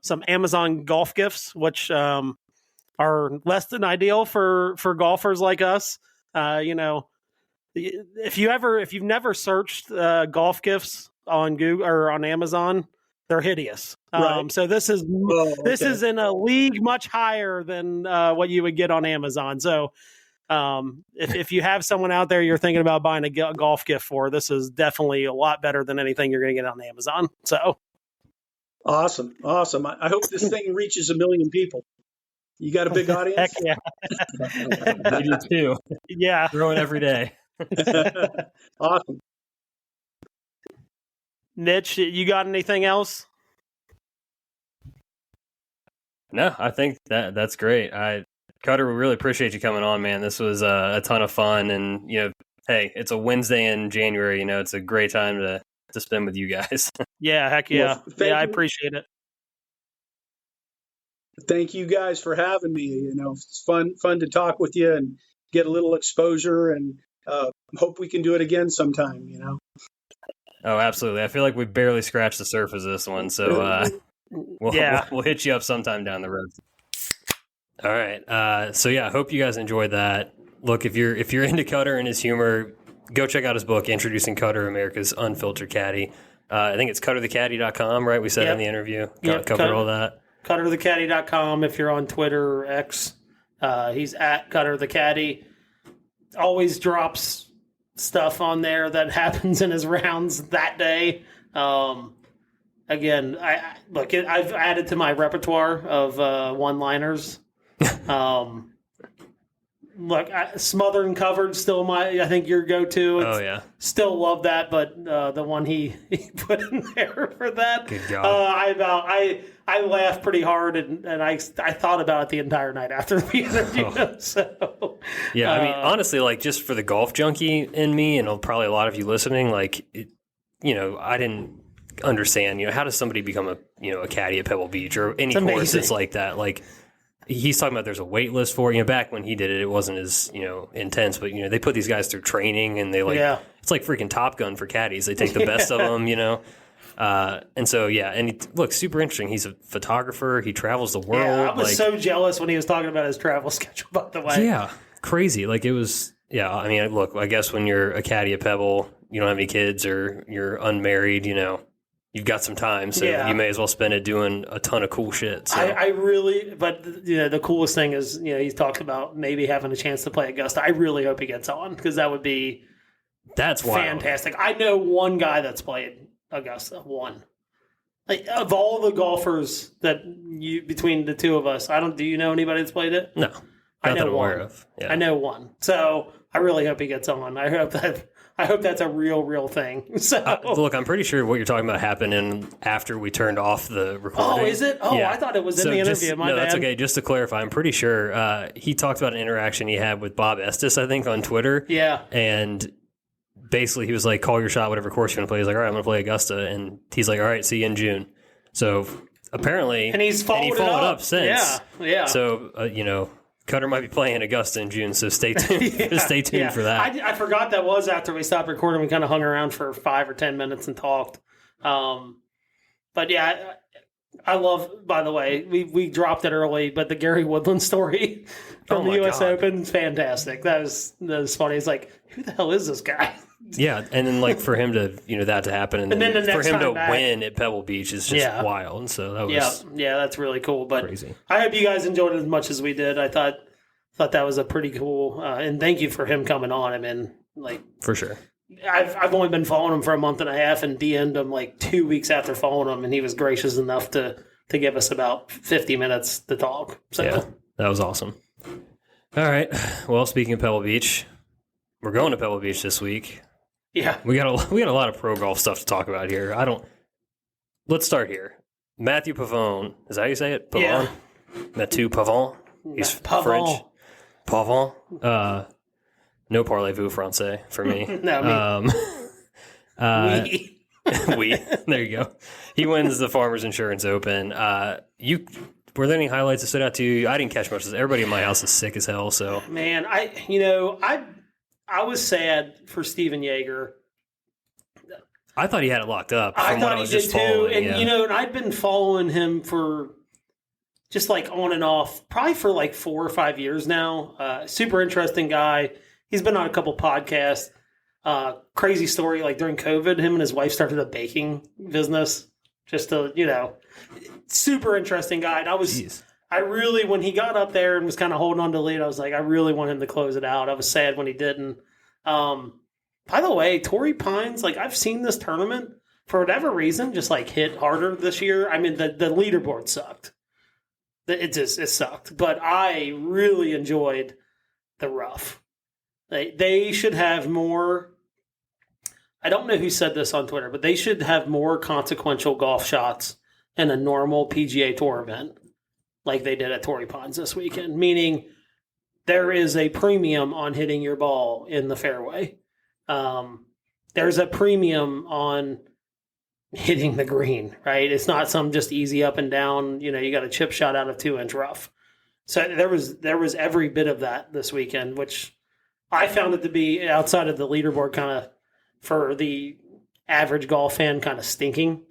some Amazon golf gifts, which are less than ideal for golfers like us. If you've never searched golf gifts on Google or on Amazon, they're hideous. Right. So this is is in a league much higher than what you would get on Amazon. So if you have someone out there you're thinking about buying a golf gift for, this is definitely a lot better than anything you're going to get on Amazon. So awesome. I hope this thing reaches 1 million people. You got a big audience? Heck yeah. I do too. Yeah. Growing every day. Awesome. Mitch, you got anything else? No, I think that's great. Cutter, we really appreciate you coming on, man. This was a ton of fun, and hey, it's a Wednesday in January. It's a great time to spend with you guys. Yeah, heck yeah. Well, I appreciate it. Thank you guys for having me. It's fun to talk with you and get a little exposure, and hope we can do it again sometime. Oh, absolutely. I feel like we barely scratched the surface of this one, so we'll hit you up sometime down the road. All right. So I hope you guys enjoyed that. Look, if you're into Cutter and his humor, go check out his book, Introducing Cutter, America's Unfiltered Caddie. I think it's cutterthecaddy.com, right? We said in the interview. Covered all that. Cutterthecaddy.com if you're on Twitter or X. He's at cutterthecaddy. Always drops stuff on there that happens in his rounds that day. Again, I've added to my repertoire of one-liners. Smothered and Covered still I think your go-to. Still love that, but the one he put in there for that. Good job. I laughed pretty hard and I thought about it the entire night after the interview. So I mean, honestly, just for the golf junkie in me, and probably a lot of you listening, I didn't understand. How does somebody become a caddy at Pebble Beach or any course that's like that? He's talking about there's a wait list for it. Back when he did it wasn't as, intense, but, they put these guys through training and they it's like freaking Top Gun for caddies. They take the best of them, and so, and he looks super interesting. He's a photographer. He travels the world. Yeah, I was so jealous when he was talking about his travel schedule, by the way. Yeah. Crazy. It was, I mean, look, I guess when you're a caddy at Pebble, you don't have any kids or you're unmarried, you've got some time, so you may as well spend it doing a ton of cool shit. So. But the coolest thing is, he's talked about maybe having a chance to play Augusta. I really hope he gets on because that would be fantastic. I know one guy that's played Augusta. One. Of all the golfers between the two of us, do you know anybody that's played it? No. I know one. Aware of. Yeah. I know one. So I really hope he gets on. I hope that's a real thing. So look, I'm pretty sure what you're talking about happened after we turned off the recording. Oh, is it? Oh, yeah. I thought it was in the interview. My bad. That's okay. Just to clarify, I'm pretty sure he talked about an interaction he had with Bob Estes, I think, on Twitter. Yeah. And basically, he was like, call your shot, whatever course you're going to play. He's like, all right, I'm going to play Augusta. And he's like, all right, see you in June. So apparently, and he followed up since. Yeah. So, Cutter might be playing Augusta in June, so stay tuned. Stay tuned for that. I forgot that was after we stopped recording. We kind of hung around for 5 or 10 minutes and talked. But I love, by the way, we dropped it early, but the Gary Woodland story from the U.S. Open is fantastic. That was funny. It's like, who the hell is this guy? Yeah, and then like for him to that to happen, and then the for next him to back, win at Pebble Beach is just wild. And so that was that's really cool. But crazy. I hope you guys enjoyed it as much as we did. I thought that was a pretty cool, and thank you for him coming on. I mean, like for sure. I've only been following him for a month and a half, and DM'd him like 2 weeks after following him, and he was gracious enough to give us about 50 minutes to talk. So yeah, that was awesome. All right. Well, speaking of Pebble Beach, we're going to Pebble Beach this week. Yeah, we got a lot of pro golf stuff to talk about here. Let's start here. Matthew Pavone, is that how you say it? Pavone? Yeah. Mathieu Pavone. He's Pavone. French. Pavone. No parlez-vous français for me. No, me. We. There you go. He wins the Farmers Insurance Open. Were there any highlights that stood out to you? I didn't catch much. Everybody in my house is sick as hell. So man, I was sad for Steven Yeager. I thought he had it locked up. I thought he did too, and yeah. and I'd been following him for just like on and off, probably for like 4 or 5 years now. Super interesting guy. He's been on a couple podcasts. Crazy story, like during COVID, him and his wife started a baking business just to, super interesting guy. And I really, when he got up there and was kind of holding on to the lead, I was like, I really want him to close it out. I was sad when he didn't. By the way, Torrey Pines, like I've seen this tournament for whatever reason, just like hit harder this year. I mean, the leaderboard sucked. It sucked, but I really enjoyed the rough. They should have more. I don't know who said this on Twitter, but they should have more consequential golf shots in a normal PGA Tour event like they did at Torrey Pines this weekend, meaning there is a premium on hitting your ball in the fairway. There's a premium on hitting the green, right? It's not some just easy up and down, you got a chip shot out of 2-inch rough. So there was every bit of that this weekend, which I found it to be, outside of the leaderboard, kind of for the average golf fan, kind of stinking,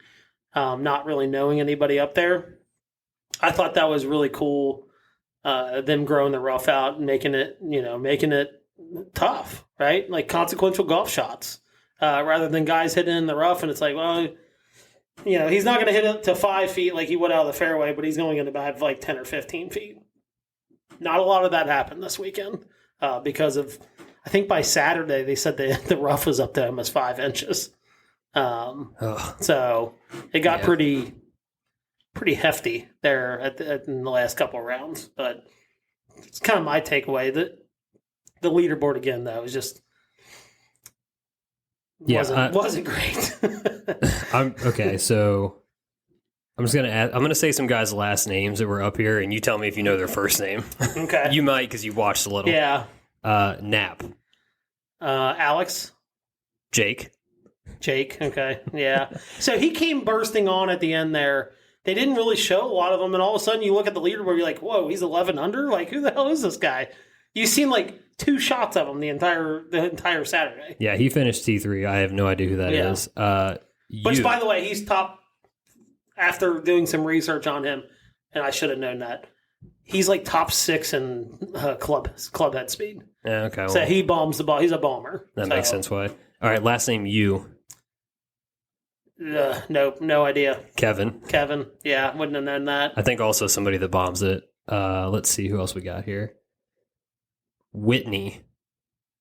not really knowing anybody up there. I thought that was really cool, them growing the rough out and making it tough, right? Like consequential golf shots, rather than guys hitting in the rough and it's like, well, he's not going to hit it to 5 feet like he would out of the fairway, but he's only going to have like 10 or 15 feet. Not a lot of that happened this weekend because of, I think by Saturday they said the rough was up to almost 5 inches. So it got pretty hefty there in the last couple of rounds. But it's kind of my takeaway. That the leaderboard again, though, was just wasn't great. Okay, so I'm just gonna say some guys' last names that were up here, and you tell me if you know their first name. Okay, you might because you watched a little. Yeah. Knapp. Alex. Jake. Okay, yeah. So he came bursting on at the end there. They didn't really show a lot of them, and all of a sudden you look at the leaderboard, you're like, whoa, he's 11 under? Like, who the hell is this guy? You've seen like 2 shots of him the entire Saturday. Yeah, he finished T3. I have no idea who that is. Which, by the way, he's top, after doing some research on him, and I should have known that, he's like top 6 in club head speed. Yeah, okay. So he bombs the ball. He's a bomber. That makes sense why. All right, last name you. Nope, no idea. Kevin. Yeah, wouldn't have known that. I think also somebody that bombs it. Let's see who else we got here. Whitney.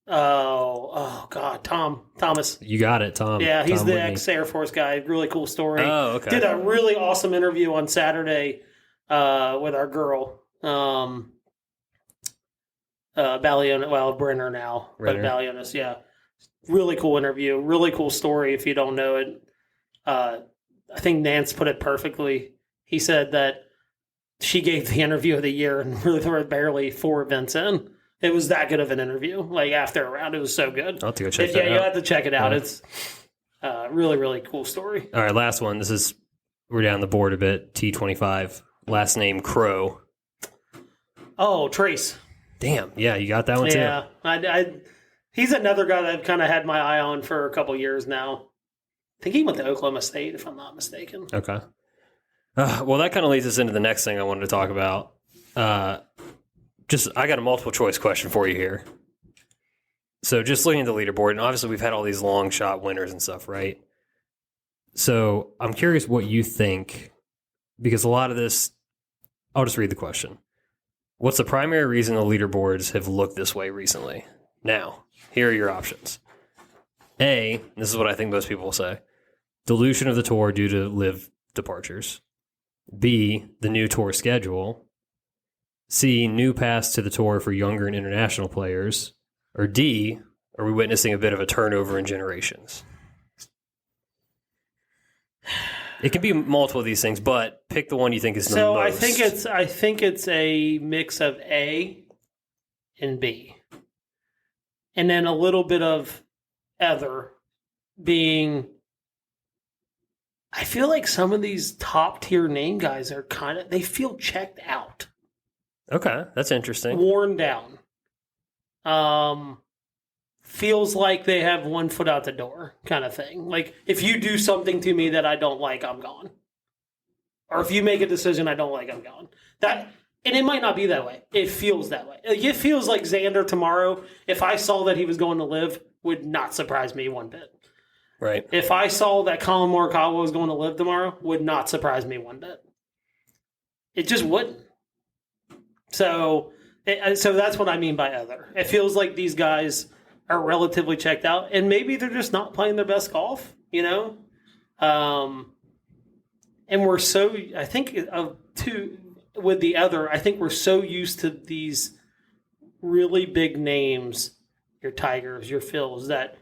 Oh God, Thomas. You got it, Tom. Yeah, he's Tom the Whitney. ex-Air Force guy. Really cool story. Oh, okay. Did a really awesome interview on Saturday with our girl, Balionis. Well, Brenner now, but Balionis. Yeah, really cool interview. Really cool story. If you don't know it, I think Nance put it perfectly. He said that she gave the interview of the year, and really there were barely 4 events in. It was that good of an interview. Like after a round, it was so good. I'll have to go check that out. Yeah, you have to check it out. Yeah. It's really, really cool story. All right, last one. We're down the board a bit. T25. Last name Crow. Oh, Trace. Damn. Yeah, you got that one too. Yeah, he's another guy that I've kind of had my eye on for a couple years now. I think he went to Oklahoma State, if I'm not mistaken. Okay. Well, that kind of leads us into the next thing I wanted to talk about. I got a multiple choice question for you here. So just looking at the leaderboard, and obviously we've had all these long shot winners and stuff, right? So I'm curious what you think, because a lot of this, I'll just read the question. What's the primary reason the leaderboards have looked this way recently? Now, here are your options. A, this is what I think most people will say, dilution of the tour due to live departures. B, the new tour schedule. C, new pass to the tour for younger and international players. Or D, are we witnessing a bit of a turnover in generations? It can be multiple of these things, but pick the one you think is the most. I think it's a mix of A and B. And then a little bit of other being, I feel like some of these top tier name guys are they feel checked out. Okay, that's interesting. Worn down. Feels like they have one foot out the door kind of thing. Like, if you do something to me that I don't like, I'm gone. Or if you make a decision I don't like, I'm gone. And it might not be that way. It feels that way. It feels like Xander tomorrow, if I saw that he was going to live, would not surprise me one bit. Right. If I saw that Colin Morikawa was going to live tomorrow, would not surprise me one bit. It just wouldn't. So that's what I mean by other. It feels like these guys are relatively checked out, and maybe they're just not playing their best golf, you know? And we're so, I think, with the other, I think we're so used to these really big names, your Tigers, your Phils, that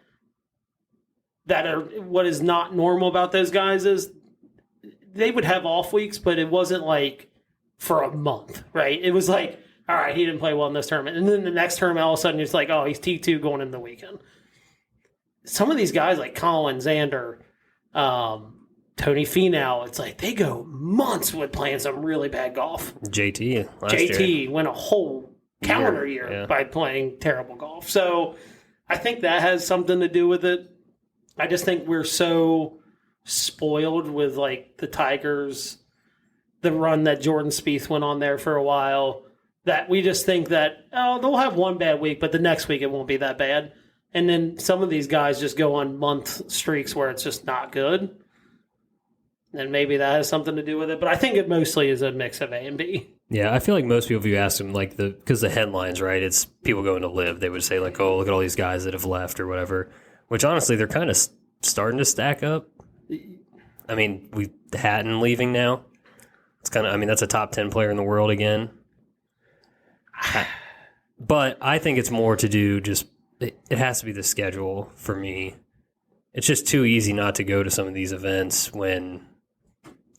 are, what is not normal about those guys is they would have off weeks, but it wasn't like for a month, right? It was like, all right, he didn't play well in this tournament. And then the next tournament, all of a sudden, it's like, oh, he's T2 going into the weekend. Some of these guys like Colin, Xander, Tony Finau, it's like they go months with playing some really bad golf. JT went a whole calendar year by playing terrible golf. So I think that has something to do with it. I just think we're so spoiled with like the Tigers, the run that Jordan Spieth went on there for a while, that we just think that, oh, they'll have one bad week, but the next week it won't be that bad. And then some of these guys just go on month streaks where it's just not good. And maybe that has something to do with it. But I think it mostly is a mix of A and B. Yeah, I feel like most people, if you ask them, like because the headlines, right, it's people going to live, they would say like, oh, look at all these guys that have left or whatever, which honestly, they're kind of starting to stack up. I mean, Hatton leaving now. It's kind of, I mean, that's a top 10 player in the world again. But I think it's more to do just, it has to be the schedule for me. It's just too easy not to go to some of these events when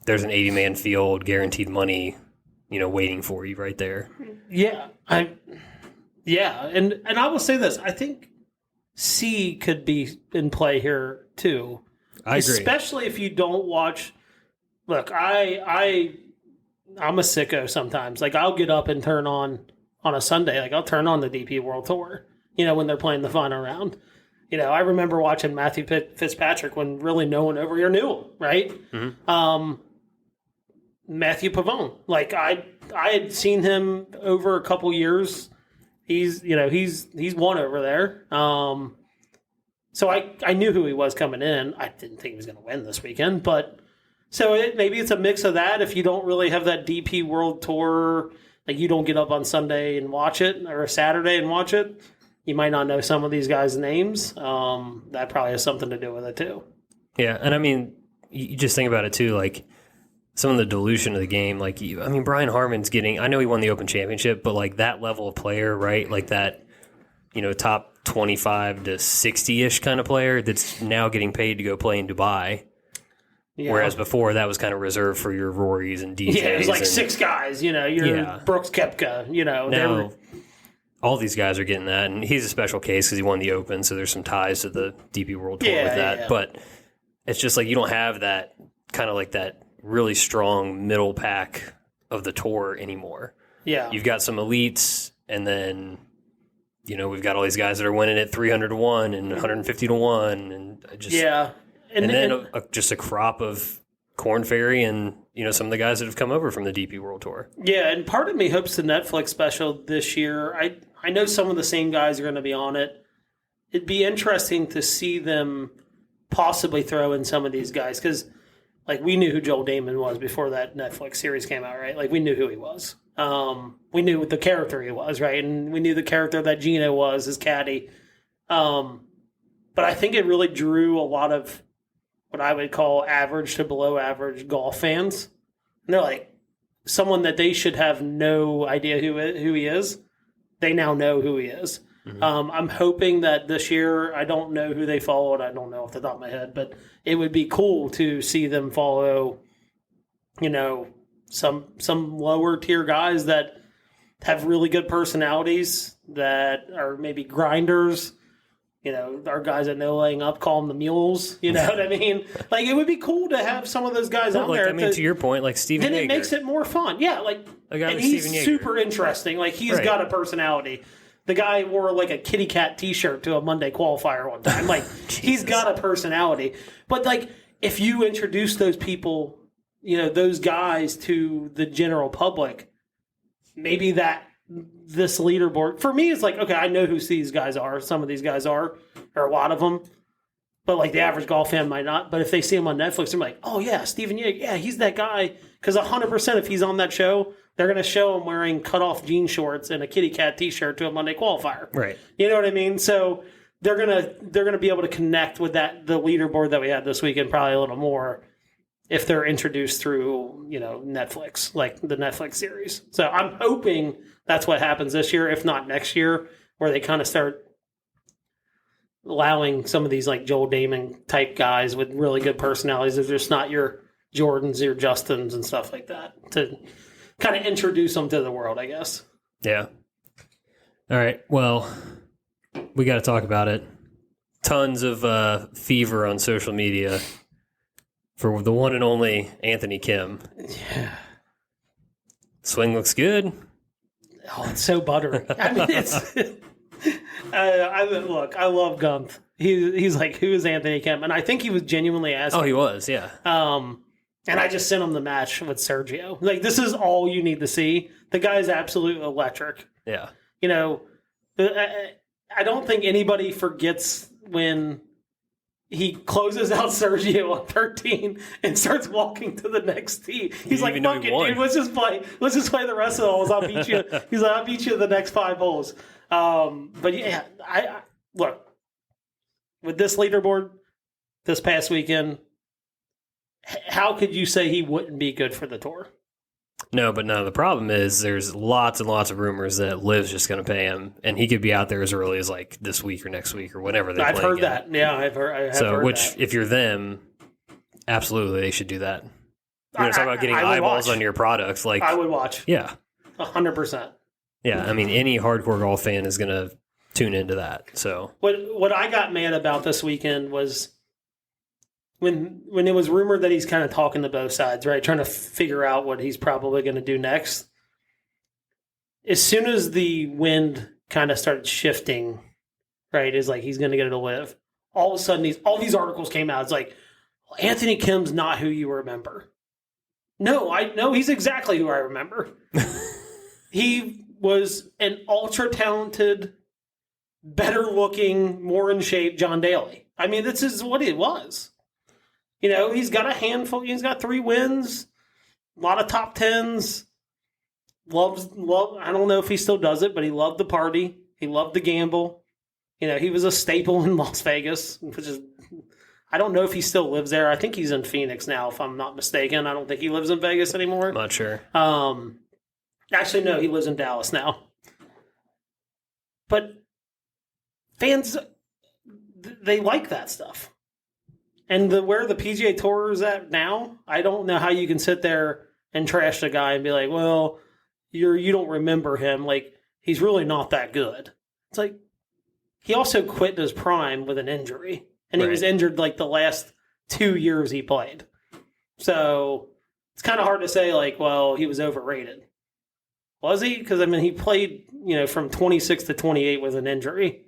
there's an 80-man field, guaranteed money, waiting for you right there. Yeah. And I will say this. I think C could be in play here too. I agree. Especially if you don't watch. Look, I'm a sicko sometimes. Like, I'll get up and turn on a Sunday. Like, I'll turn on the DP World Tour, when they're playing the final round. I remember watching Matthew Fitzpatrick when really no one over here knew him, right? Mm-hmm. Matthew Pavone. Like, I had seen him over a couple years. He's won over there. So I knew who he was coming in. I didn't think he was going to win this weekend, but so maybe it's a mix of that. If you don't really have that DP World Tour, like you don't get up on Sunday and watch it, or a Saturday and watch it, you might not know some of these guys' names. That probably has something to do with it too. Yeah, and I mean, you just think about it too, like some of the dilution of the game. Like, Brian Harman's getting, I know he won the Open Championship, but like that level of player, right? Like that, top 25 to 60-ish kind of player that's now getting paid to go play in Dubai. Yeah. Whereas before, that was kind of reserved for your Rorys and DJs. Yeah, it was like six guys, your Brooks Koepka, Now, all these guys are getting that, and he's a special case because he won the Open, so there's some ties to the DP World Tour with that. Yeah. But it's just like you don't have that kind of like that really strong middle pack of the tour anymore. Yeah. You've got some elites, and then, we've got all these guys that are winning at 300 to 1 and 150 to 1, and just... Yeah. And then just a crop of Korn Ferry and some of the guys that have come over from the DP World Tour. Yeah, and part of me hopes the Netflix special this year, I know some of the same guys are going to be on it. It'd be interesting to see them possibly throw in some of these guys because, like, we knew who Joel Damon was before that Netflix series came out, right? Like, we knew who he was. We knew what the character he was, right? And we knew the character that Gino was, his caddy. But I think it really drew a lot of what I would call average to below average golf fans. And they're like, someone that they should have no idea who he is, they now know who he is. Mm-hmm. I'm hoping that this year, I don't know who they followed. I don't know off the top of my head, but it would be cool to see them follow, some lower tier guys that have really good personalities that are maybe grinders. Our guys that know laying up, call them the mules. You know what I mean? Like, it would be cool to have some of those guys on there. I mean, to your point, like Steven Yeager. Then it makes it more fun. Yeah, and he's super interesting. Like, he's got a personality. The guy wore, like, a kitty cat T-shirt to a Monday qualifier one time. Like, he's got a personality. But, like, if you introduce those people, those guys to the general public, maybe this leaderboard for me is like, okay, I know who these guys are. Some of these guys are, or a lot of them, but like the average golf fan might not. But if they see him on Netflix, they're like, oh yeah, Steven Yeager, yeah, he's that guy. Because 100% if he's on that show, they're going to show him wearing cutoff jean shorts and a kitty cat T-shirt to a Monday qualifier. Right. You know what I mean? So they're gonna be able to connect with the leaderboard that we had this weekend probably a little more if they're introduced through Netflix, like the Netflix series. So I'm hoping that's what happens this year, if not next year, where they kind of start allowing some of these like Joel Damon type guys with really good personalities. They're just not your Jordans, your Justins and stuff like that, to kind of introduce them to the world, I guess. Yeah. All right. Well, we got to talk about it. Tons of fever on social media for the one and only Anthony Kim. Yeah. Swing looks good. Oh, it's so buttery. I mean, it's. I love Gumph. He's like, who is Anthony Kim? And I think he was genuinely asking. Oh, he was, yeah. And I just sent him the match with Sergio. Like, this is all you need to see. The guy's absolutely electric. Yeah. I don't think anybody forgets when he closes out Sergio on 13 and starts walking to the next tee. He's like, fuck it, dude. Let's just play the rest of the holes. I'll beat you. He's like, I'll beat you the next 5 holes. But yeah, I look, with this leaderboard this past weekend, how could you say he wouldn't be good for the tour? No, but the problem is there's lots and lots of rumors that Liv's just going to pay him, and he could be out there as early as like this week or next week or whenever they play. I've heard that. Yeah, I've heard that. If you're them, absolutely they should do that. Talk about getting eyeballs on your products. Like, I would watch. Yeah. 100%. Yeah, I mean, any hardcore golf fan is going to tune into that. So what I got mad about this weekend was when it was rumored that he's kind of talking to both sides, right? Trying to figure out what he's probably going to do next. As soon as the wind kind of started shifting, right, is like he's going to get it to Live. All of a sudden, all these articles came out. It's like, Anthony Kim's not who you remember. No, he's exactly who I remember. He was an ultra-talented, better-looking, more in shape John Daly. I mean, this is what it was. He's got a handful. He's got 3 wins, a lot of top 10s. I don't know if he still does it, but he loved the party. He loved the gamble. He was a staple in Las Vegas, which is, I don't know if he still lives there. I think he's in Phoenix now, if I'm not mistaken. I don't think he lives in Vegas anymore. Not sure. Actually, no, he lives in Dallas now. But fans, they like that stuff. And where the PGA Tour is at now, I don't know how you can sit there and trash the guy and be like, well, you don't remember him. Like, he's really not that good. It's like, he also quit in his prime with an injury. And He was injured like the last 2 years he played. So it's kind of hard to say, like, well, he was overrated. Was he? Because, I mean, he played, from 26 to 28 with an injury.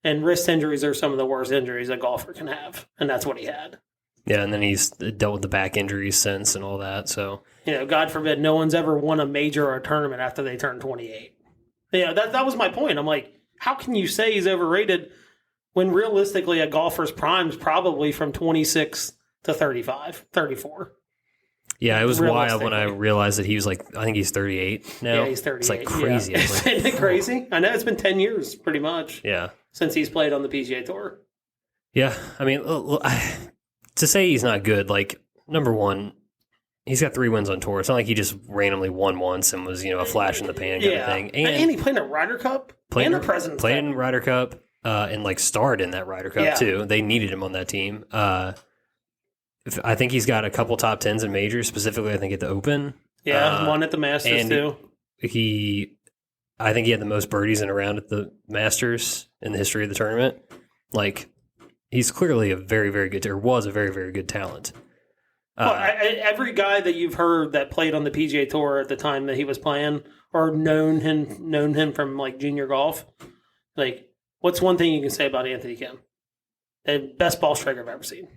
And wrist injuries are some of the worst injuries a golfer can have. And that's what he had. Yeah, and then he's dealt with the back injuries since and all that. So, God forbid, no one's ever won a major or a tournament after they turn 28. That was my point. I'm like, how can you say he's overrated when realistically a golfer's prime is probably from 26 to 35, 34? Yeah, it was wild when I realized that he was like, I think he's 38 now. Yeah, he's 38. It's like crazy. Yeah. Isn't it crazy? I know it's been 10 years pretty much. Yeah. Since he's played on the PGA Tour. Yeah, I mean, to say he's not good, like, number one, he's got 3 wins on tour. It's not like he just randomly won once and was, a flash in the pan kind of thing. And he played in a Ryder Cup and a President's Cup. Played in Ryder Cup and, like, starred in that Ryder Cup, too. They needed him on that team. I think he's got a couple top 10s in majors, specifically, I think, at the Open. Yeah, one at the Masters, too. I think he had the most birdies in a round at the Masters in the history of the tournament. Like, he's clearly a very, very good, or was a very, very good talent. Every guy that you've heard that played on the PGA Tour at the time that he was playing, or known him from like junior golf, like, what's one thing you can say about Anthony Kim? The best ball striker I've ever seen.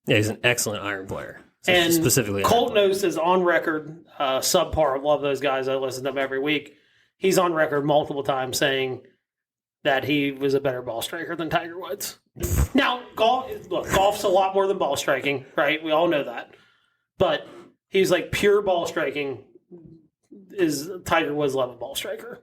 Yeah, he's an excellent iron player. And specifically, Colt Knost is on record, subpar. I love those guys. I listen to them every week. He's on record multiple times saying that he was a better ball striker than Tiger Woods. Now, golf's a lot more than ball striking, right? We all know that. But he's like pure ball striking is Tiger Woods' level ball striker.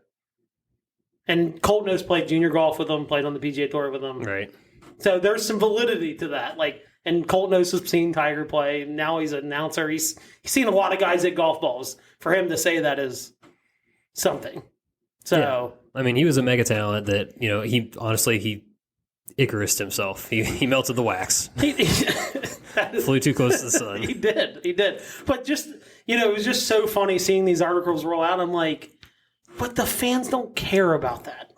And Colt Knost played junior golf with him, played on the PGA Tour with him. Right. So there's some validity to that. And Colt Knost has seen Tiger play. Now he's an announcer. He's seen a lot of guys hit golf balls. For him to say that is something. So... Yeah. I mean, he was a mega talent that, he Icarus'd himself. He melted the wax. Flew too close to the sun. He did. But just, it was just so funny seeing these articles roll out. I'm like, but the fans don't care about that.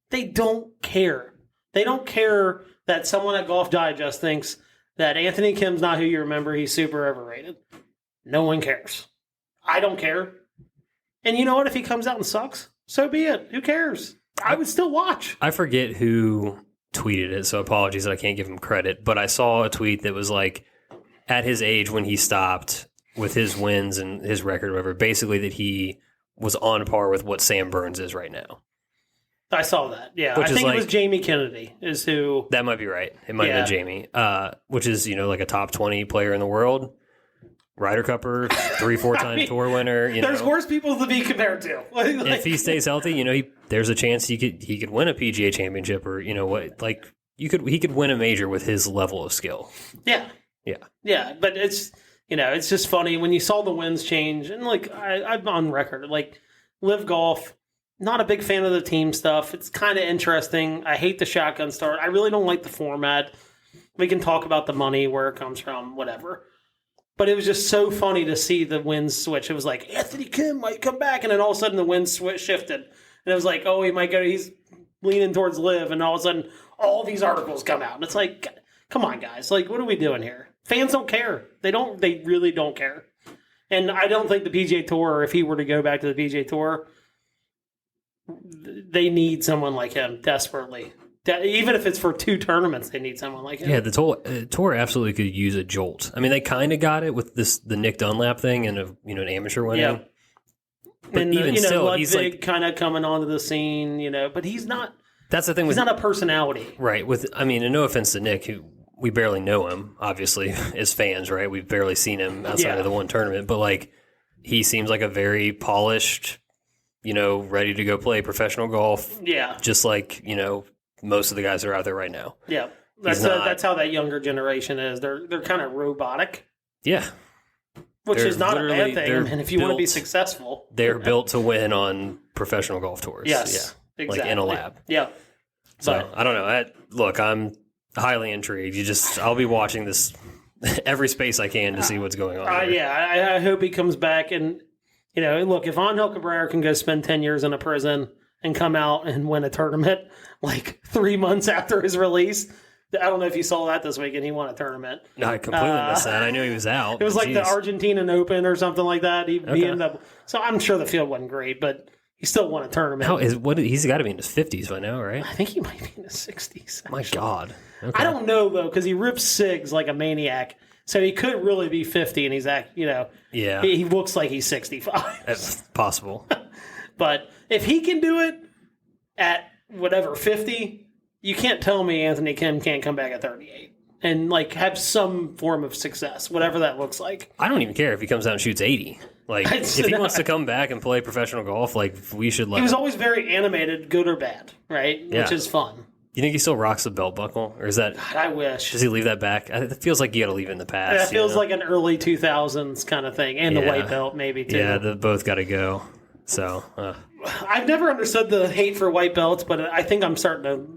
They don't care. They don't care that someone at Golf Digest thinks that Anthony Kim's not who you remember. He's super overrated. No one cares. I don't care. And you know what? If he comes out and sucks, so be it. Who cares? I would still watch. I forget who tweeted it, so apologies that I can't give him credit. But I saw a tweet that was like, at his age when he stopped with his wins and his record or whatever, basically that he was on par with what Sam Burns is right now. I saw that. Yeah, I think it was Jamie Kennedy is who. That might be right. It might have been Jamie, which is, like a top 20 player in the world. Ryder Cupper, 3-4 time tour winner. There's worse people to be compared to. If he stays healthy, there's a chance he could win a PGA championship, or he could win a major with his level of skill. Yeah. But it's it's just funny when you saw the winds change, and I'm on record, Live Golf, not a big fan of the team stuff. It's kind of interesting. I hate the shotgun start. I really don't like the format. We can talk about the money, where it comes from, whatever. But it was just so funny to see the winds switch. It was like, Anthony Kim might come back. And then all of a sudden the wind shifted. And it was like, oh, he might go. He's leaning towards Live. And all of a sudden all these articles come out. And it's like, come on, guys. What are we doing here? Fans don't care. They really don't care. And I don't think the PGA Tour, if he were to go back to the PGA Tour, they need someone like him desperately. Even if it's for 2 tournaments, they need someone like him. Yeah, the tour absolutely could use a jolt. I mean, they kind of got it with the Nick Dunlap thing and an amateur winning. Yeah. But and even still, he's kind of coming onto the scene, but he's not. That's the thing. He's not a personality, right? And no offense to Nick, who we barely know him, obviously, as fans, right? We've barely seen him outside of the one tournament, but he seems like a very polished, ready to go play professional golf. Yeah, just most of the guys that are out there right now. Yeah, that's how that younger generation is. They're kind of robotic. Yeah, which is not a bad thing. And if you want to be successful, they're built to win on professional golf tours. Yes, yeah, exactly. In a lab. Yeah. So I don't know. Look, I'm highly intrigued. I'll be watching this every space I can to see what's going on. I hope he comes back. And look, if Angel Cabrera can go spend 10 years in a prison and come out and win a tournament 3 months after his release. I don't know if you saw that this week, and he won a tournament. No, I completely missed that. I knew he was out. It was the Argentinian Open or something like that. He ended up. So I'm sure the field wasn't great, but he still won a tournament. He's got to be in his 50s by now, right? I think he might be in his 60s. My God. Okay. I don't know, though, because he rips cigs like a maniac. So he could really be 50, and he's he looks like he's 65. That's possible. But if he can do it at whatever 50, you can't tell me Anthony Kim can't come back at 38 and like have some form of success, whatever that looks like. I don't even care if he comes out and shoots 80. Like, if he wants to come back and play professional golf, like, we should let him. He was always very animated, good or bad, right? Yeah. Which is fun. You think he still rocks the belt buckle? Or is that... God, I wish. Does he leave that back? It feels like you got to leave it in the past. That feels like an early 2000s kind of thing. And the white belt, maybe, too. Yeah, they both got to go. So... I've never understood the hate for white belts, but I think I'm starting to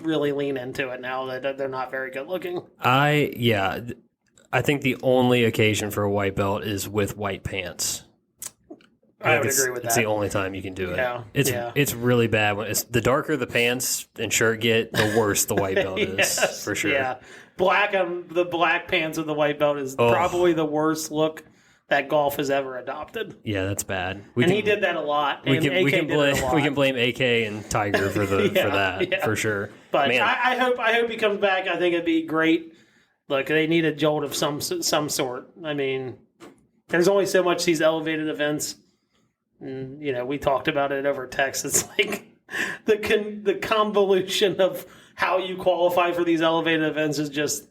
really lean into it now that they're not very good looking. I think the only occasion for a white belt is with white pants. I would agree with that. It's the only time you can do it. Yeah, it's really bad. When the darker the pants and shirt get, the worse the white belt is, for sure. Yeah, the black pants of the white belt is probably the worst look that golf has ever adopted. Yeah, that's bad. He did that a lot. We can blame AK and Tiger for that for sure. But I hope he comes back. I think it'd be great. Look, they need a jolt of some sort. I mean, there's only so much these elevated events. And, we talked about it over text. It's like the convolution of how you qualify for these elevated events is just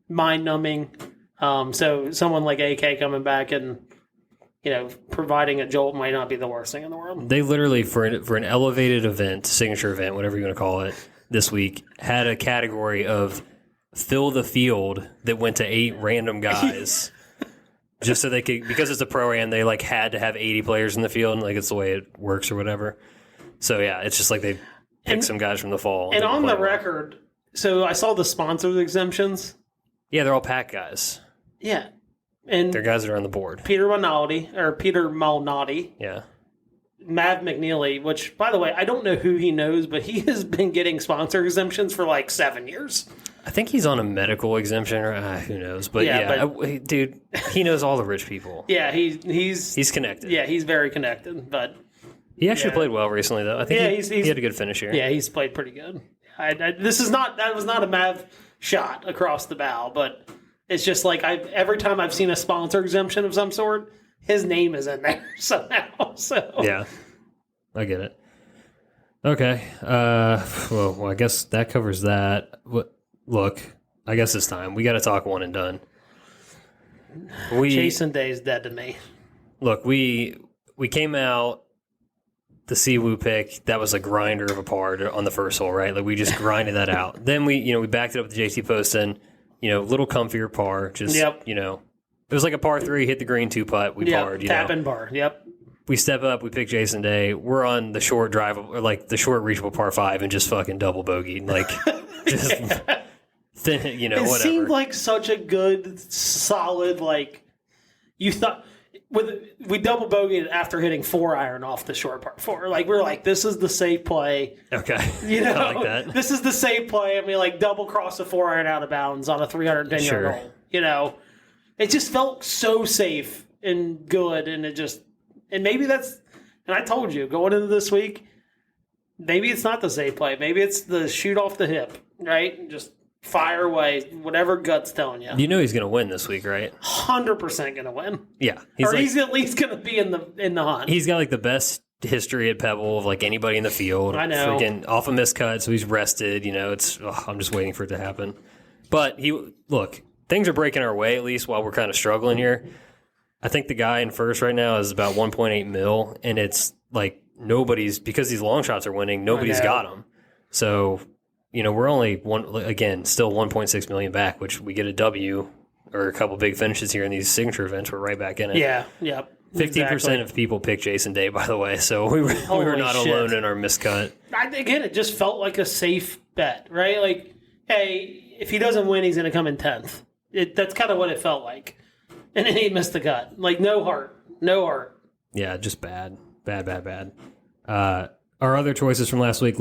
mind-numbing. So someone like AK coming back and, providing a jolt might not be the worst thing in the world. They literally, for an elevated event, signature event, whatever you want to call it, this week, had a category of fill the field that went to 8 random guys. Just so they could, because it's a Pro-Am, they had to have 80 players in the field, and it's the way it works or whatever. So yeah, it's just like they picked some guys from the fall. And on the record, so I saw the sponsors exemptions. Yeah, they're all pack guys. Yeah. And they're guys that are on the board. Peter Malnati. Yeah. Mav McNeely, which, by the way, I don't know who he knows, but he has been getting sponsor exemptions for 7 years. I think he's on a medical exemption, or who knows? But dude, he knows all the rich people. Yeah, he's connected. Yeah, he's very connected. But he actually played well recently, though. I think he had a good finish here. Yeah, he's played pretty good. That was not a Mav shot across the bow, but it's just every time I've seen a sponsor exemption of some sort, his name is in there somehow. So yeah, I get it. Okay, well, I guess that covers that. Look, I guess it's time. We got to talk one and done. Jason Day is dead to me. Look, we came out, the Siwoo pick, that was a grinder of a par on the first hole, right? We just grinded that out. Then we backed it up with the JT Poston, little comfier par. Just, it was like a par 3, hit the green 2-putt, we parred. Tap and par, yep. We step up, we pick Jason Day. We're on the short drive, or the short reachable par 5 and just fucking double bogeyed. Just... It whatever. seemed like such a good, solid, you thought, we double bogeyed after hitting 4-iron off the short par 4. We're like, this is the safe play. Okay. I like that. This is the safe play. I mean, double cross a 4-iron out of bounds on a 310-yard hole. It just felt so safe and good, and maybe that's, and I told you, going into this week, maybe it's not the safe play. Maybe it's the shoot off the hip, right? Just fire away, whatever gut's telling you. You know he's going to win this week, right? 100% going to win. Yeah. He's at least going to be in the hunt. He's got the best history at Pebble of anybody in the field. I know. Freaking off a miscut, so he's rested. I'm just waiting for it to happen. But things are breaking our way, at least while we're kind of struggling here. I think the guy in first right now is about 1.8 mil, and it's nobody's, because these long shots are winning, nobody's got them. So... we're only still 1.6 million back, which we get a W or a couple big finishes here in these signature events. We're right back in it. Yeah, yep. 15% of people pick Jason Day, by the way, so we were not alone in our miscut. Again, it just felt like a safe bet, right? Hey, if he doesn't win, he's going to come in 10th. That's kind of what it felt like. And then he missed the cut. No heart. Yeah, just bad. Our other choices from last week,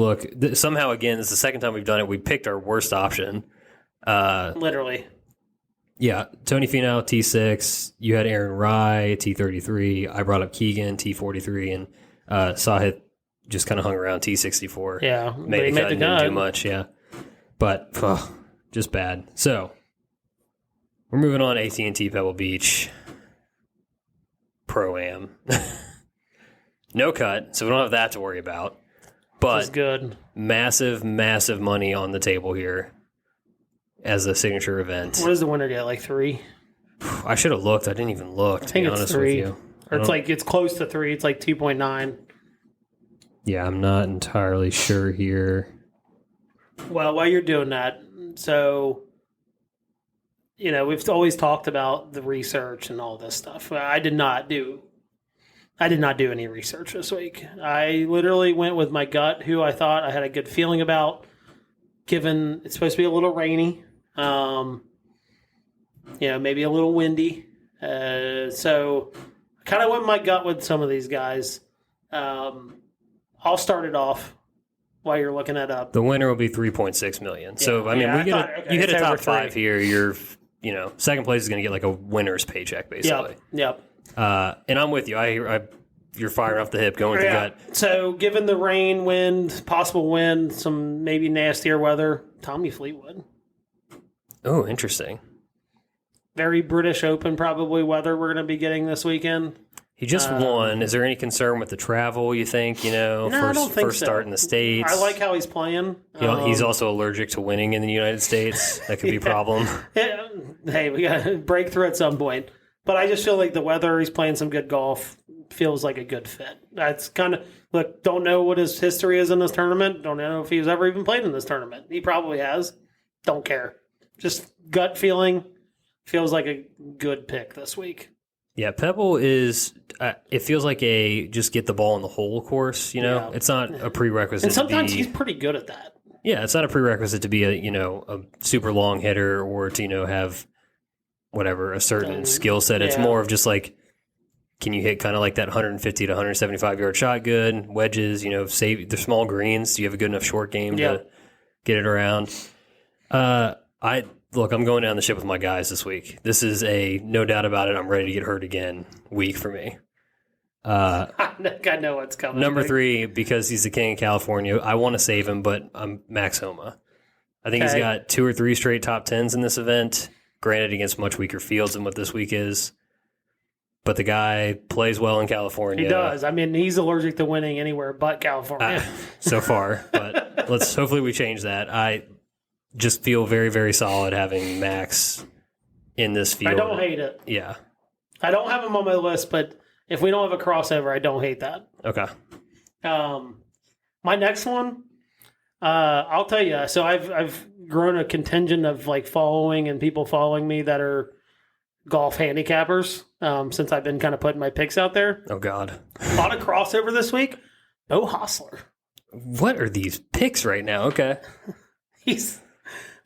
somehow, again, it's the second time we've done it. We picked our worst option. Literally. Yeah, Tony Finau, T6. You had Aaron Rye, T33. I brought up Keegan, T43. And Sahith just kind of hung around T64. Yeah. Maybe didn't do much, yeah. But just bad. So, We're moving on. AT&T Pebble Beach Pro-Am. No cut, so we don't have that to worry about. But That's good. Massive, massive money on the table here as a signature event. What does the winner get? Like 3? I should have looked. I didn't even look, to be honest with you. Or it's close to 3. It's like 2.9. Yeah, I'm not entirely sure here. Well, while you're doing that, so, we've always talked about the research and all this stuff. I did not do any research this week. I literally went with my gut, who I thought I had a good feeling about, given it's supposed to be a little rainy, maybe a little windy. So I kind of went my gut with some of these guys. I'll start it off while you're looking that up. The winner will be $3.6 million. So, you hit a top 5 here. You're, second place is going to get like a winner's paycheck, basically. Yep. And I'm with you. You're firing off the hip, going with the gut. So, given the rain, wind, possible wind, some maybe nastier weather, Tommy Fleetwood. Oh, interesting. Very British Open probably weather we're going to be getting this weekend. He just won. Is there any concern with the travel, you think? No, I don't think first so. start in the States. I like how he's playing. He's also allergic to winning in the United States. That could be a problem. Hey, we got to break through at some point. But I just feel like the weather, he's playing some good golf, feels like a good fit. That's kind of, look, don't know what his history is in this tournament. Don't know if he's ever even played in this tournament. He probably has. Don't care. Just gut feeling. Feels like a good pick this week. Yeah, Pebble is, it feels like a just get the ball in the hole course, Yeah. It's not a prerequisite. And sometimes he's pretty good at that. Yeah, it's not a prerequisite to be a super long hitter or to, have whatever, a certain skill set. It's more of just like, can you hit kind of like that 150 to 175 yard shot good, wedges, save the small greens. Do you have a good enough short game to get it around? Look, I'm going down the ship with my guys this week. This is a no doubt about it. I'm ready to get hurt again week for me. I know what's coming. Number 3, because he's the king of California. I want to save him, but I'm Max Homa. I think he's got 2 or 3 straight top 10s in this event. Granted, against much weaker fields than what this week is. But the guy plays well in California. He does. I mean, he's allergic to winning anywhere but California. So far. But hopefully we change that. I just feel very, very solid having Max in this field. I don't hate it. Yeah. I don't have him on my list, but if we don't have a crossover, I don't hate that. Okay. My next one, I'll tell you. So I've grown a contingent of like following and people following me that are golf handicappers since I've been kind of putting my picks out there. Oh, God. A lot of crossover this week. Bo Hostler. What are these picks right now? Okay.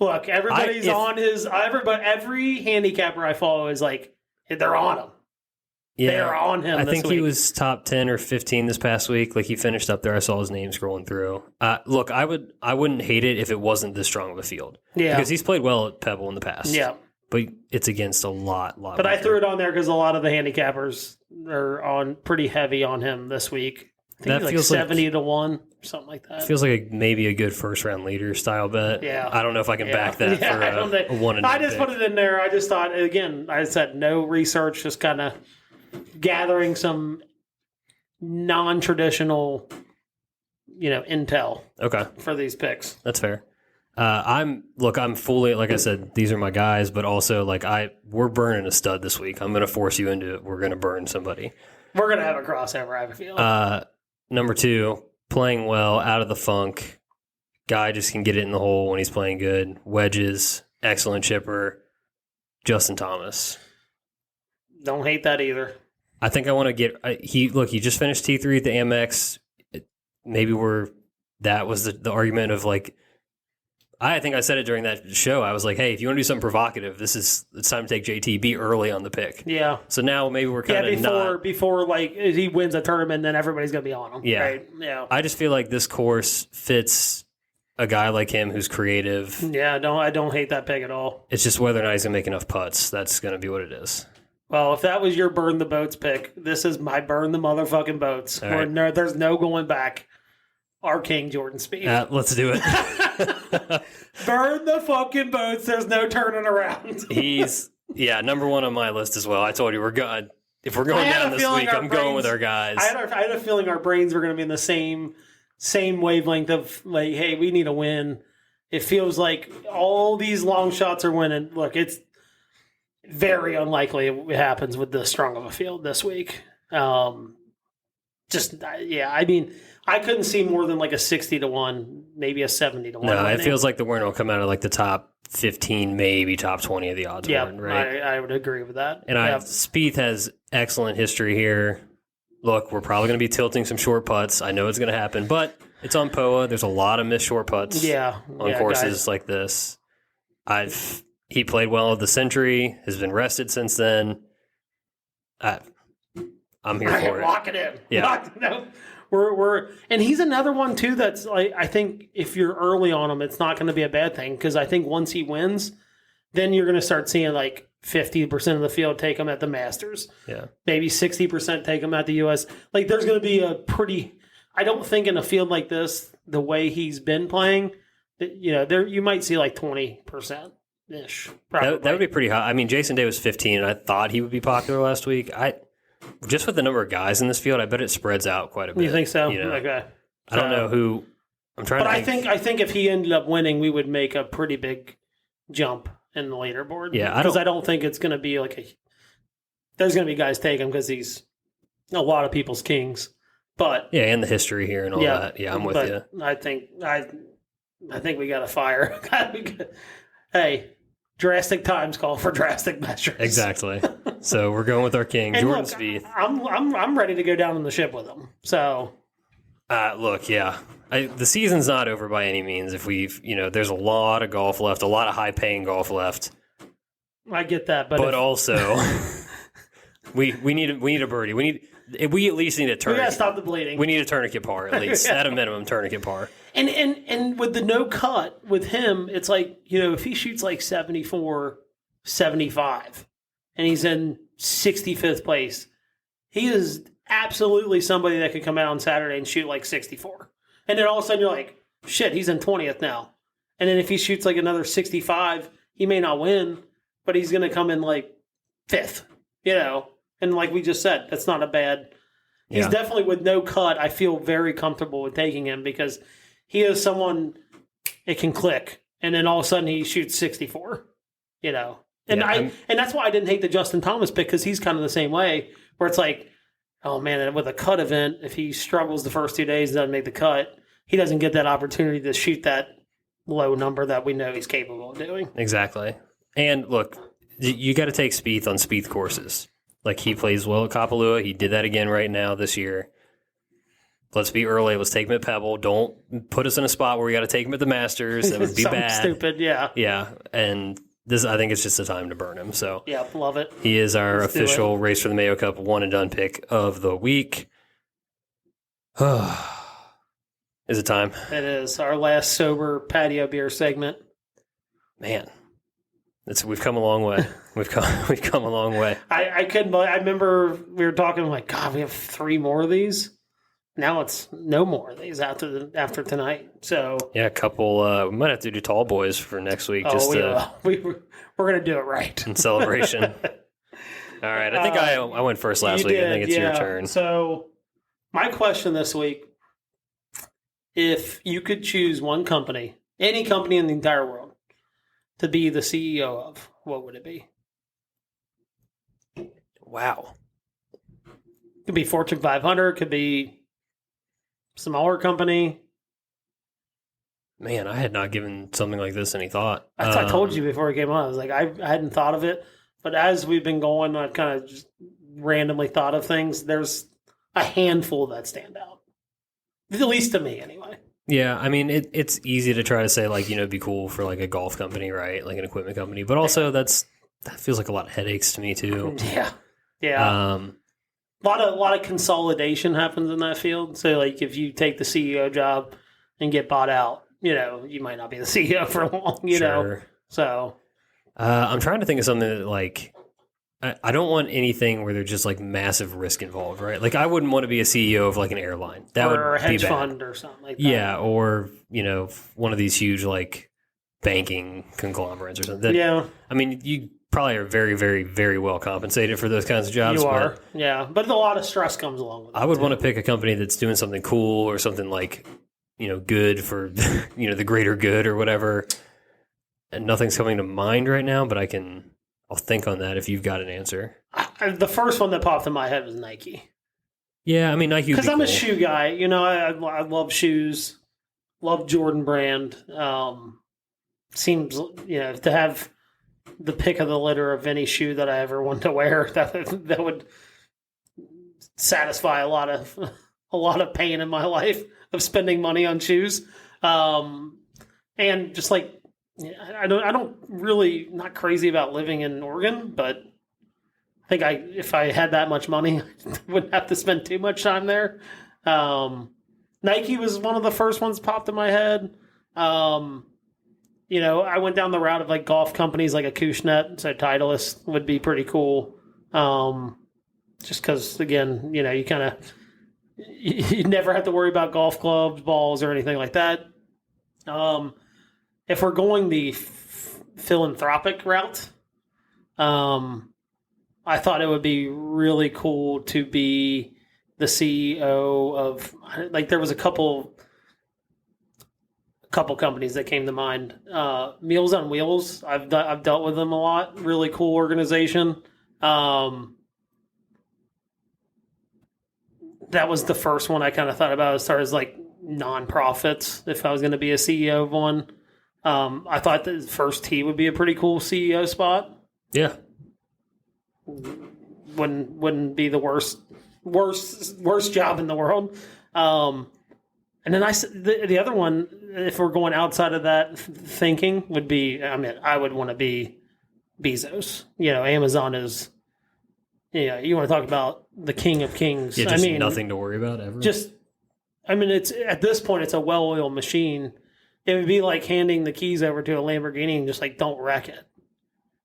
Look, everybody's on his. Every handicapper I follow is like, they're on him. Yeah, they're on him. I think he was top 10 or 15 this past week. Like he finished up there. I saw his name scrolling through. Look, I wouldn't hate it if it wasn't this strong of a field. Yeah, because he's played well at Pebble in the past. Yeah, but it's against a lot. But I threw it on there because a lot of the handicappers are on pretty heavy on him this week. I think that feels like 70 to 1, something like that. Feels like maybe a good first round leader style bet. Yeah. I don't know if I can back that for a 1 I just put it in there. I just thought, again, I said no research, just kind of gathering some non-traditional, intel. Okay. For these picks. That's fair. I'm fully, like I said, these are my guys, but also we're burning a stud this week. I'm going to force you into it. We're going to burn somebody. We're going to have a crossover, I have a feeling. Number 2, playing well, out of the funk. Guy just can get it in the hole when he's playing good. Wedges, excellent chipper. Justin Thomas. Don't hate that either. I think I want to get he just finished T3 at the Amex. Maybe that was the argument of I think I said it during that show. I was like, hey, if you want to do something provocative, it's time to take JT. Be early on the pick. Yeah. So now maybe we're kind of before he wins a tournament, then everybody's gonna be on him. Yeah. Right? Yeah. I just feel like this course fits a guy like him who's creative. Yeah. I don't hate that pick at all. It's just whether or not he's gonna make enough putts. That's gonna be what it is. Well, if that was your burn the boats pick, this is my burn the motherfucking boats. Right. There's no going back. Our king, Jordan Spieth. Let's do it. Burn the fucking boats. There's no turning around. Yeah, number one on my list as well. I told you we're going. If we're going down this week, I'm going with our guys. I had a feeling our brains were going to be in the same wavelength of like, hey, we need a win. It feels like all these long shots are winning. Look, it's very unlikely it happens with this strong of a field this week. I mean, I couldn't see more than like a 60-1, maybe a 70-1. No, it feels like the winner will come out of like the top 15, maybe top 20 of the odds. Yeah, right? I would agree with that. And Spieth has excellent history here. Look, we're probably going to be tilting some short putts. I know it's going to happen, but it's on POA. There's a lot of missed short putts on courses like this. He played well at the Century, has been rested since then. I'm here for it. Lock it in. Yeah. And he's another one too that's like, I think if you're early on him, it's not going to be a bad thing, because I think once he wins, then you're going to start seeing like 50% of the field take him at the Masters. Yeah. Maybe 60% take him at the US. Like there's going to be I don't think in a field like this, the way he's been playing, there you might see like 20% ish. That would be pretty high. I mean, Jason Day was 15, and I thought he would be popular last week. Just with the number of guys in this field, I bet it spreads out quite a bit. You think so? Okay. I don't know who. I'm trying to think. I think if he ended up winning, we would make a pretty big jump in the leaderboard. Yeah, because I don't think it's going to be like there's going to be guys take him because he's a lot of people's kings. But yeah, and the history here and all that. Yeah, I'm with you. I think we got to fire. Hey, drastic times call for drastic measures. Exactly. So we're going with our king, Jordan Spieth. I'm ready to go down on the ship with him. So, look, yeah, the season's not over by any means. If there's a lot of golf left, a lot of high-paying golf left. I get that, but also we need a birdie. We at least need a tourniquet. We gotta stop the bleeding. We need a tourniquet par at least, at a minimum tourniquet par. And with the no cut with him, it's like, if he shoots like 74, 75, and he's in 65th place, he is absolutely somebody that could come out on Saturday and shoot like 64. And then all of a sudden you're like, shit, he's in 20th now. And then if he shoots like another 65, he may not win, but he's going to come in like 5th, And like we just said, that's not a bad. He's definitely, with no cut, I feel very comfortable with taking him, because he is someone it can click, and then all of a sudden he shoots 64. And that's why I didn't hate the Justin Thomas pick, because he's kind of the same way, where it's like, oh man, with a cut event, if he struggles the first 2 days, doesn't make the cut, he doesn't get that opportunity to shoot that low number that we know he's capable of doing. Exactly. And look, you got to take Spieth on Spieth courses. Like, he plays well at Kapalua. He did that again right now this year. Let's be early. Let's take him at Pebble. Don't put us in a spot where we got to take him at the Masters. That would be bad. Stupid, yeah. Yeah, and I think it's just a time to burn him. So yeah, love it. He is our official Race for the Mayo Cup one and done pick of the week. Is it time? It is our last sober patio beer segment. Man. We've come a long way. We've come a long way. I couldn't believe. I remember we were talking like, God, we have 3 more of these. Now it's no more of these after tonight. So yeah, a couple. We might have to do tall boys for next week. We're gonna do it right in celebration. All right, I think I went first last week. I think it's your turn. So my question this week: if you could choose one company, any company in the entire world, to be the CEO of, what would it be? Wow. Could be Fortune 500, could be smaller company. Man, I had not given something like this any thought. I told you before we came on. I was like, I hadn't thought of it. But as we've been going, I've kind of just randomly thought of things. There's a handful that stand out. At least to me, anyway. Yeah, I mean, it's easy to try to say, like, it'd be cool for, like, a golf company, right? Like an equipment company. But also, that feels like a lot of headaches to me, too. Yeah. A lot of consolidation happens in that field. So, like, if you take the CEO job and get bought out, you might not be the CEO for long, you know. So, I'm trying to think of something that, like, I don't want anything where there's just, like, massive risk involved, right? Like, I wouldn't want to be a CEO of, like, an airline. That would be bad. Or a hedge fund or something like that. Yeah, or, one of these huge, like, banking conglomerates or something. I mean, you probably are very, very, very well compensated for those kinds of jobs. You are, yeah. But a lot of stress comes along with it. I would want to pick a company that's doing something cool or something like, good for, the greater good or whatever. And nothing's coming to mind right now, but I'll think on that if you've got an answer. The first one that popped in my head was Nike. Yeah, I mean, Nike would be because I'm cool. a shoe guy. I love shoes, love Jordan brand. Seems, to have the pick of the litter of any shoe that I ever want to wear, that would satisfy a lot of pain in my life of spending money on shoes. And just like, I don't really, not crazy about living in Oregon, but I think if I had that much money, I wouldn't have to spend too much time there. Nike was one of the first ones popped in my head. I went down the route of like golf companies like Acushnet, so Titleist would be pretty cool. Just because, again, you never have to worry about golf clubs, balls, or anything like that. If we're going the philanthropic route, I thought it would be really cool to be the CEO of, like, there was a couple companies that came to mind. Meals on Wheels, I've dealt with them a lot. Really cool organization. That was the first one I kind of thought about as far as like nonprofits. If I was going to be a CEO of one, I thought the First Tee would be a pretty cool CEO spot. Yeah, wouldn't be the worst job in the world. And then the other one, if we're going outside of that thinking, would be, I would want to be Bezos. Amazon is, you want to talk about the king of kings. Yeah, just nothing to worry about ever. It's at this point, it's a well-oiled machine. It would be like handing the keys over to a Lamborghini and just like, don't wreck it.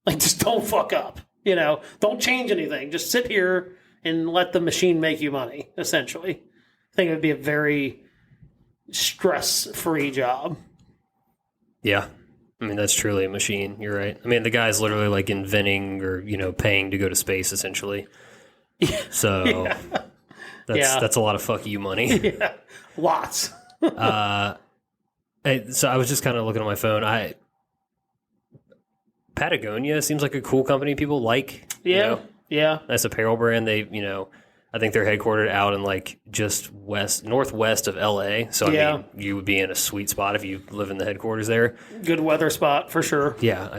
Like, just don't fuck up. Don't change anything. Just sit here and let the machine make you money, essentially. I think it would be a very stress-free job. Yeah. That's truly a machine. You're right. The guy's literally like inventing or, paying to go to space, essentially. Yeah. So that's a lot of fuck you money. Yeah. Lots. So I was just kind of looking at my phone. Patagonia seems like a cool company people like. Yeah. Yeah. Nice apparel brand. They, I think they're headquartered out in like just northwest of LA. So you would be in a sweet spot if you live in the headquarters there. Good weather spot for sure. Yeah,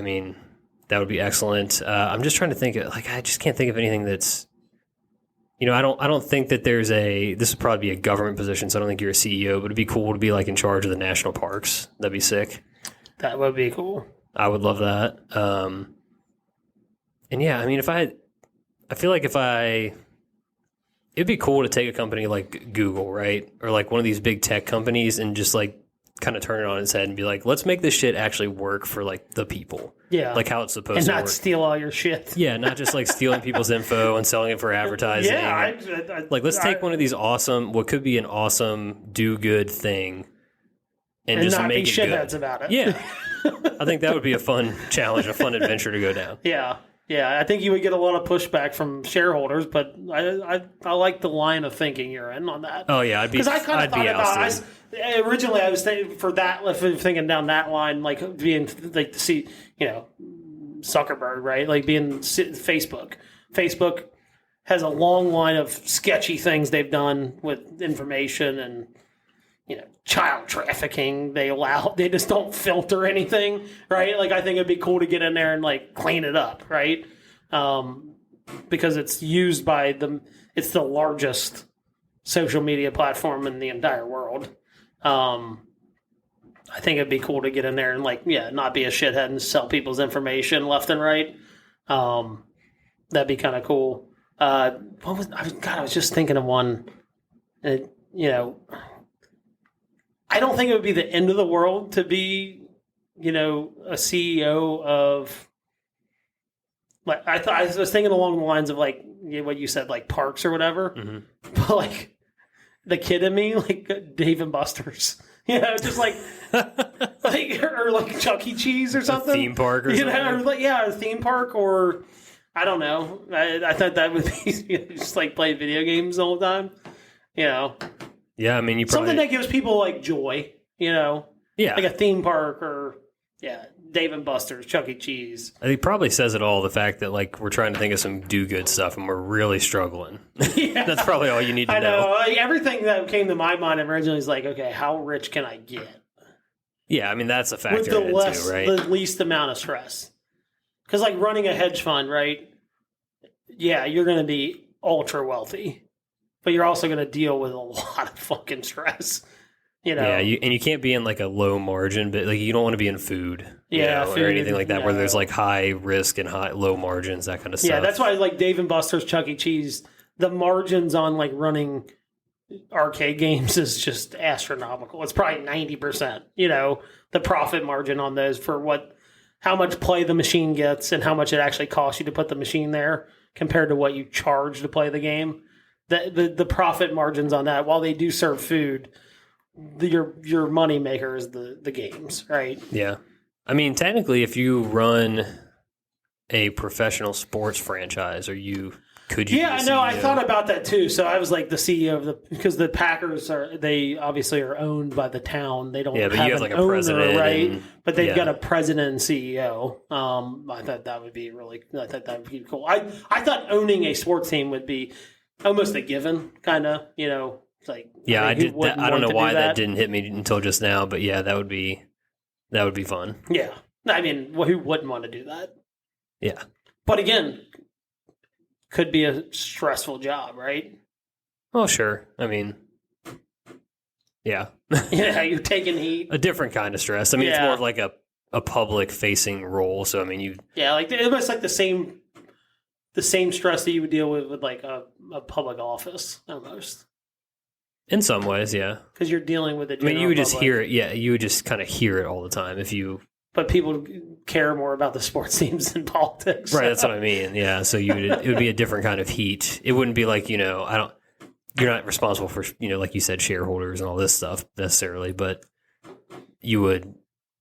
that would be excellent. I'm just trying to think of, I just can't think of anything that's, I don't think that this would probably be a government position, so I don't think you're a CEO, but it'd be cool to be like in charge of the national parks. That'd be sick. That would be cool. I would love that. And yeah, I feel like it'd be cool to take a company like Google, right? Or like one of these big tech companies and just like kind of turn it on its head and be like, let's make this shit actually work for like the people. Yeah. Like how it's supposed to work. And not work. Steal all your shit. Yeah, not just like stealing people's info and selling it for advertising. Yeah. Let's take one of these what could be an awesome do-good thing and just not make be it good. Shitheads about it. Yeah. I think that would be a fun challenge, a fun adventure to go down. Yeah. Yeah, I think you would get a lot of pushback from shareholders, but I like the line of thinking you're in on that. Oh yeah, because I kind of thought about originally I was thinking for that, thinking down that line, like being like to see Zuckerberg, right? Like being Facebook. Facebook has a long line of sketchy things they've done with information and child trafficking. They just don't filter anything, right? Like I think it'd be cool to get in there and like clean it up, right? Because it's used by it's the largest social media platform in the entire world. I think it'd be cool to get in there and not be a shithead and sell people's information left and right. That'd be kind of cool. I was just thinking of one. I don't think it would be the end of the world to be, a CEO of. I was thinking along the lines of like what you said, like parks or whatever. Mm-hmm. But like the kid in me, like Dave and Buster's, Just like or like Chuck E. Cheese or something. A theme park or something. Or like, a theme park, or I don't know. I thought that would be just like play video games the whole time. Yeah, I mean, you probably something that gives people like joy. Yeah, like a theme park or Dave and Buster's, Chuck E. Cheese. I think it probably says it all. The fact that like we're trying to think of some do-good stuff and we're really struggling. That's probably all you need to know. Like, everything that came to my mind originally is like, okay, how rich can I get? Yeah, I mean that's a factor with in it too, right? The least amount of stress. Because like running a hedge fund, right? Yeah, you're going to be ultra wealthy, but you're also going to deal with a lot of fucking stress. Yeah, and you can't be in like a low margin, but like you don't want to be in food, food, or anything like that, where there's like high risk and low margins, that kind of stuff. Yeah, that's why like Dave and Buster's, Chuck E. Cheese, the margins on like running arcade games is just astronomical. It's probably 90%. The profit margin on those for how much play the machine gets and how much it actually costs you to put the machine there compared to what you charge to play the game. The profit margins on that, while they do serve food, your money maker is the games, right? Yeah. I mean, technically, if you run a professional sports franchise, could you? Yeah, no, I thought about that too. So I was like the CEO because the Packers they obviously are owned by the town. They don't have you have like a owner, president, right? But they've got a president and CEO. I thought that would be cool. I thought owning a sports team would be almost a given, kind of, like, I did. I don't know why that didn't hit me until just now, but yeah, that would be fun. Yeah, I mean, who wouldn't want to do that? Yeah, but again, could be a stressful job, right? Oh, sure. I mean, yeah, you're taking heat. A different kind of stress. I mean, it's more of like a public facing role. So I mean, like almost like the same stress that you would deal with like a public office almost. In some ways, yeah. Because you're dealing with it. I mean, you would just hear it. Yeah, you would just kind of hear it all the time if you. But people care more about the sports teams than politics. Right, that's what I mean. Yeah, so it would be a different kind of heat. It wouldn't be like, you're not responsible for, like you said, shareholders and all this stuff necessarily, but you would,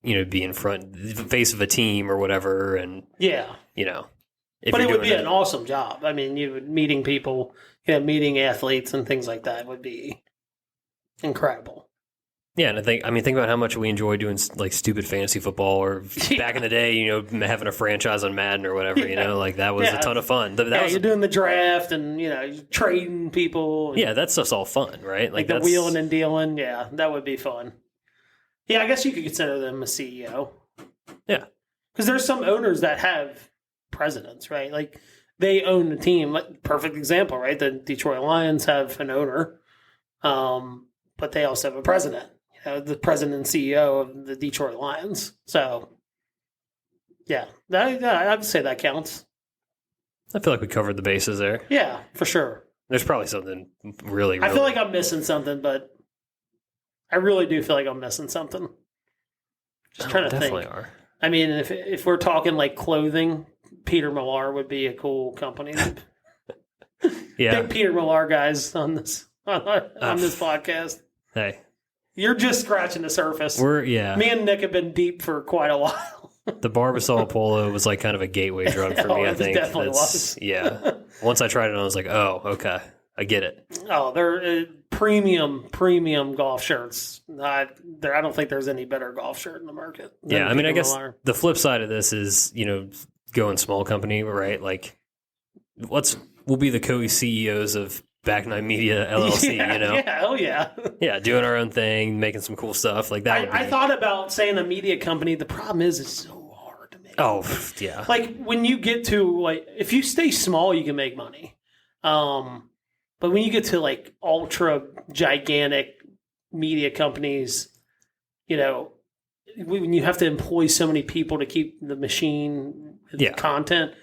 be in front, the face of a team or whatever, and but it would be an awesome job. I mean, you would meeting people, meeting athletes and things like that would be incredible. Yeah, and think about how much we enjoy doing like stupid fantasy football, or back in the day, having a franchise on Madden or whatever. Like that was a ton of fun. You're doing the draft and you're trading people. And, that stuff's all fun, right? Like the wheeling and dealing. Yeah, that would be fun. Yeah, I guess you could consider them a CEO. Yeah, because there's some owners that have presidents, right? Like they own the team. Like, perfect example, right? The Detroit Lions have an owner, but they also have a president. The president and CEO of the Detroit Lions. So, yeah, I would say that counts. I feel like we covered the bases there. Yeah, for sure. There's probably something really. I feel like I'm missing something, but I really do feel like I'm missing something. Just trying to definitely think. Are. I mean, if we're talking like clothing, Peter Millar would be a cool company. Yeah, big Peter Millar guys on this podcast. Hey. You're just scratching the surface. Me and Nick have been deep for quite a while. The Barbasol Polo was like kind of a gateway drug for me, I think. It definitely was. Yeah. Once I tried it, I was like, oh, okay. I get it. Oh, they're premium golf shirts. I don't think there's any better golf shirt in the market. Yeah, I mean, I guess the flip side of this is, going small company, right? Like, we'll be the co-CEOs of Back Nine Media LLC, Yeah, oh yeah. Yeah, doing our own thing, making some cool stuff like that. I thought about saying a media company. The problem is it's so hard to make. Oh, yeah. Like when you get to like, if you stay small, you can make money. But when you get to like ultra gigantic media companies, when you have to employ so many people to keep the machine content,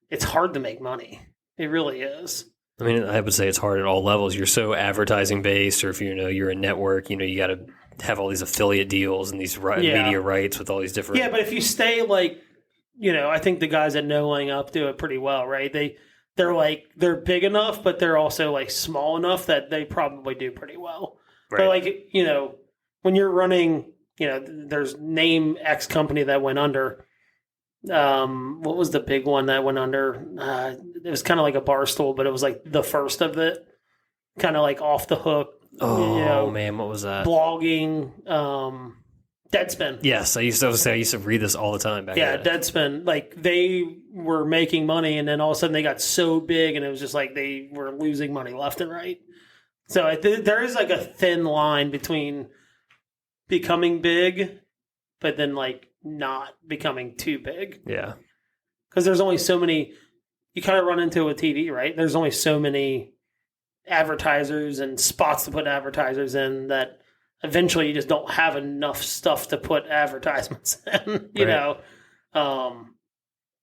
it's hard to make money. It really is. I mean, I would say it's hard at all levels. You're so advertising based, or if you're a network, you got to have all these affiliate deals and these media rights with all these different. Yeah, but if you stay like, I think the guys at No Laying Up do it pretty well, right? They're big enough, but they're also like small enough that they probably do pretty well. Right. But like, when you're running, there's name X company that went under. What was the big one that went under? It was kind of like a bar stool, but it was like the first of it, kind of like off the hook. Oh man, what was that? Blogging, Deadspin. Yes, I used to read this all the time back then. Yeah, Deadspin. Like they were making money, and then all of a sudden they got so big, and it was just like they were losing money left and right. So there is like a thin line between becoming big, but then like not becoming too big. Yeah. Because there's only so many, you kind of run into with TV, right? There's only so many advertisers and spots to put advertisers in that eventually you just don't have enough stuff to put advertisements in, you know?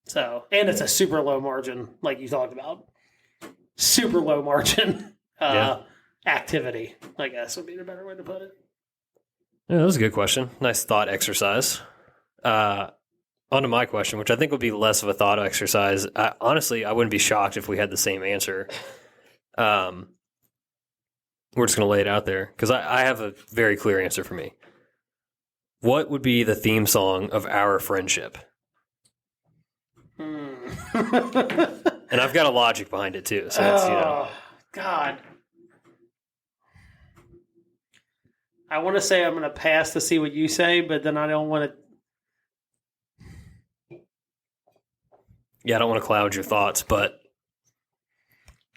So, and it's a super low margin, like you talked about. Super low margin activity, I guess would be the better way to put it. Yeah, that was a good question. Nice thought exercise. On to my question, which I think would be less of a thought exercise. Honestly, I wouldn't be shocked if we had the same answer. We're just going to lay it out there because I have a very clear answer for me. What would be the theme song of our friendship? And I've got a logic behind it too. So that's, God. I want to say I'm going to pass to see what you say, but then I don't want to. Yeah, I don't want to cloud your thoughts, but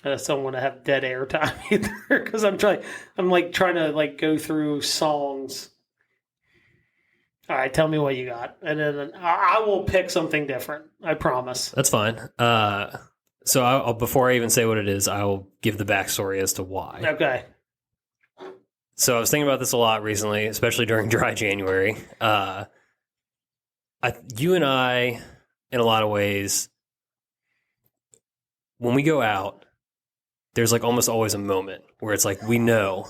I just don't want to have dead air time either because I'm trying to go through songs. All right, tell me what you got, and then I will pick something different. I promise. That's fine. So I'll, before I even say what it is, I will give the backstory as to why. Okay. So I was thinking about this a lot recently, especially during dry January. You and I, in a lot of ways, when we go out, there's like almost always a moment where it's like we know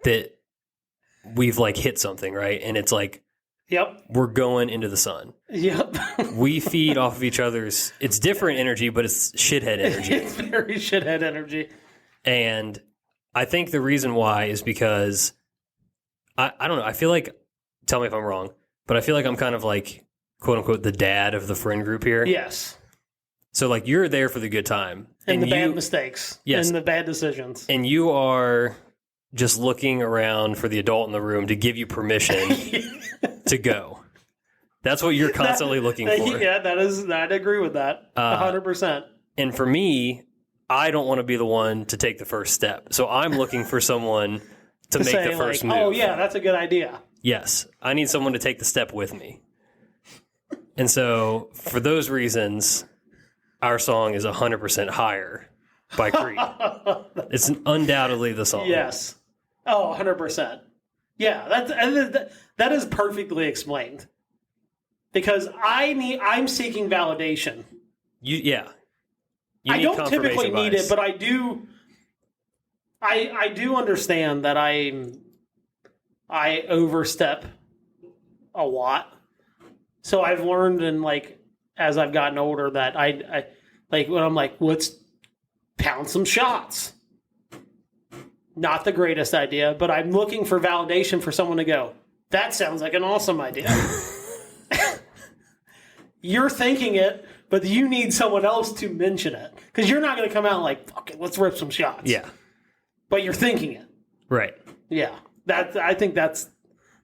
that we've like hit something, right? And it's like, yep, we're going into the sun. Yep. We feed off of each other's, it's different energy, but it's shithead energy. It's very shithead energy. And I think the reason why is because, I don't know, I feel like, tell me if I'm wrong, but I feel like I'm kind of like, quote unquote, the dad of the friend group here. Yes. So like you're there for the good time. And the bad mistakes. Yes. And the bad decisions. And you are just looking around for the adult in the room to give you permission to go. That's what you're constantly looking for. Yeah, I'd agree with that. 100%. And for me, I don't want to be the one to take the first step. So I'm looking for someone to make the first move. Oh, yeah, that's a good idea. Yes. I need someone to take the step with me. And so for those reasons, our song is 100% Higher by Creed. It's undoubtedly the song. Yes. Oh, 100%. Yeah, that is perfectly explained. Because I'm seeking validation. I don't typically need it, but I do. I do understand that I overstep a lot. So I've learned, as I've gotten older, that I when I'm like, let's pound some shots. Not the greatest idea, but I'm looking for validation for someone to go, that sounds like an awesome idea. You're thinking it, but you need someone else to mention it. Because you're not going to come out like, fuck it, let's rip some shots. Yeah. But you're thinking it. Right. Yeah. I think that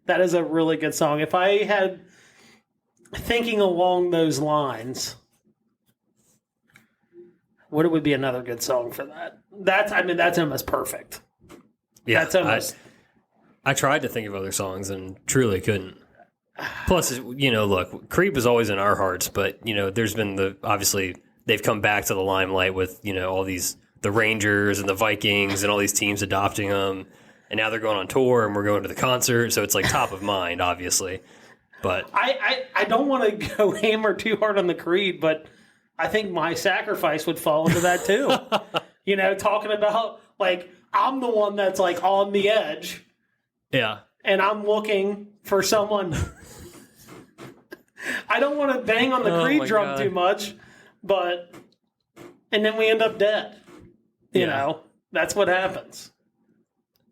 is a really good song. If I had thinking along those lines, what would be another good song for that? That's almost perfect. Yeah. That's almost. I tried to think of other songs and truly couldn't. Plus, look, Creep is always in our hearts, but, there's been obviously they've come back to the limelight with, all these, the Rangers and the Vikings and all these teams adopting them. And now they're going on tour and we're going to the concert. So it's like top of mind, obviously. But I don't want to go hammer too hard on the Creed, but I think My Sacrifice would fall into that too. Talking about I'm the one that's on the edge. Yeah. And I'm looking for someone. I don't want to bang on the Creed drum too much, and then we end up dead. You know, that's what happens.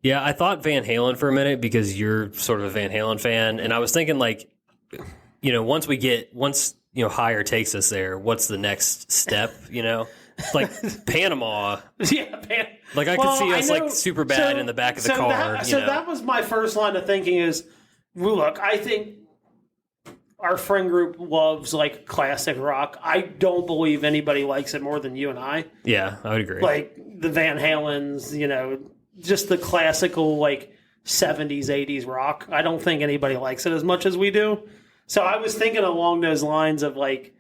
Yeah, I thought Van Halen for a minute because you're sort of a Van Halen fan, and I was thinking like, once Higher takes us there, what's the next step? Like Panama. Yeah, like I could see us like super bad in the back of the car. That was my first line of thinking is, well, look, I think our friend group loves like classic rock. I don't believe anybody likes it more than you and I. Yeah, I would agree. Like the Van Halens, just the classical like 70s, 80s rock. I don't think anybody likes it as much as we do. So I was thinking along those lines of like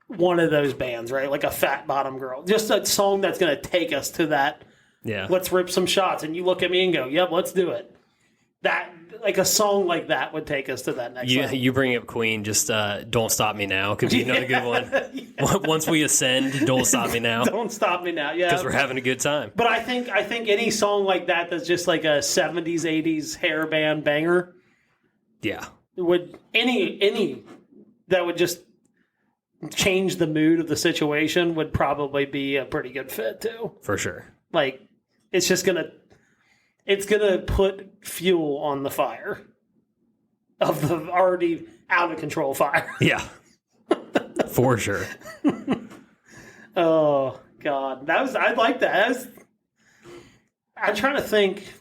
one of those bands, right? Like a Fat Bottom Girl. Just a song that's going to take us to that. Yeah. Let's rip some shots. And you look at me and go, yep, let's do it. That, like a song like that would take us to that next level. You bring up Queen, just Don't Stop Me Now could be another good one. Yeah. Once we ascend, Don't Stop Me Now. Don't Stop Me Now, yeah. Because we're having a good time. But I think any song like that that's just like a 70s, 80s hair band banger. Yeah. Would any that would just change the mood of the situation would probably be a pretty good fit too. For sure. Like it's gonna put fuel on the fire of the already out of control fire. Yeah. For sure. Oh God. I like that. I'm trying to think.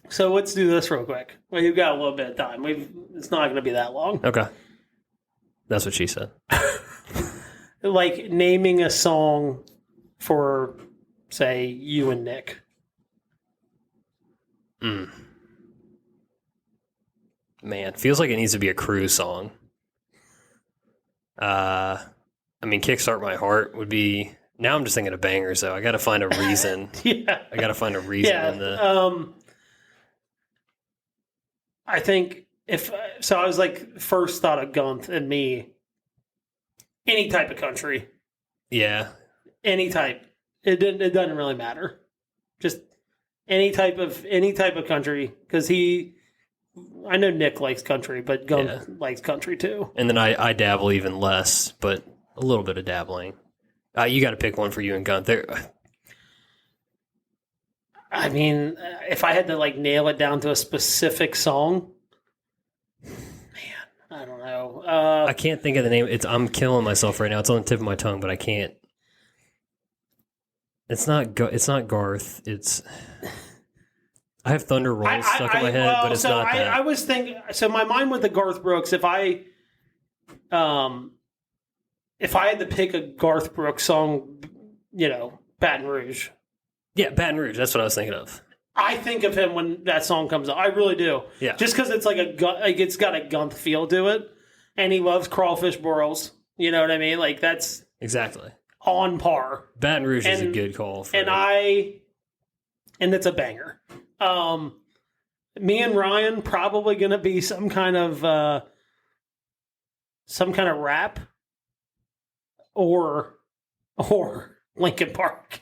So let's do this real quick. Well, you've got a little bit of time. It's not going to be that long. Okay. That's what she said. Like naming a song for, say, you and Nick. Man, feels like it needs to be a cruise song. Kickstart My Heart would be. Now I'm just thinking of bangers, though. I got to find a reason. Yeah. I got to find a reason. Yeah. I think I was like first thought of Gunth and me. Any type of country. Yeah. Any type. It doesn't really matter. Just any type of country, because I know Nick likes country, but Gunth likes country too. And then I dabble even less, but a little bit of dabbling. You got to pick one for you and Gunth. I mean, if I had to like nail it down to a specific song, man, I don't know. I can't think of the name. I'm killing myself right now. It's on the tip of my tongue, but I can't. It's not Garth. I have Thunder Rolls stuck in my head, but it's not that. I was thinking. So my mind went to Garth Brooks. If I had to pick a Garth Brooks song, Baton Rouge. Yeah, Baton Rouge. That's what I was thinking of. I think of him when that song comes out. I really do. Yeah. Just because it's like it's got a Gunth feel to it, and he loves crawfish boils. You know what I mean? Like that's exactly on par. Baton Rouge is a good call. And it's a banger. Me and Ryan probably going to be some kind of rap or Linkin Park.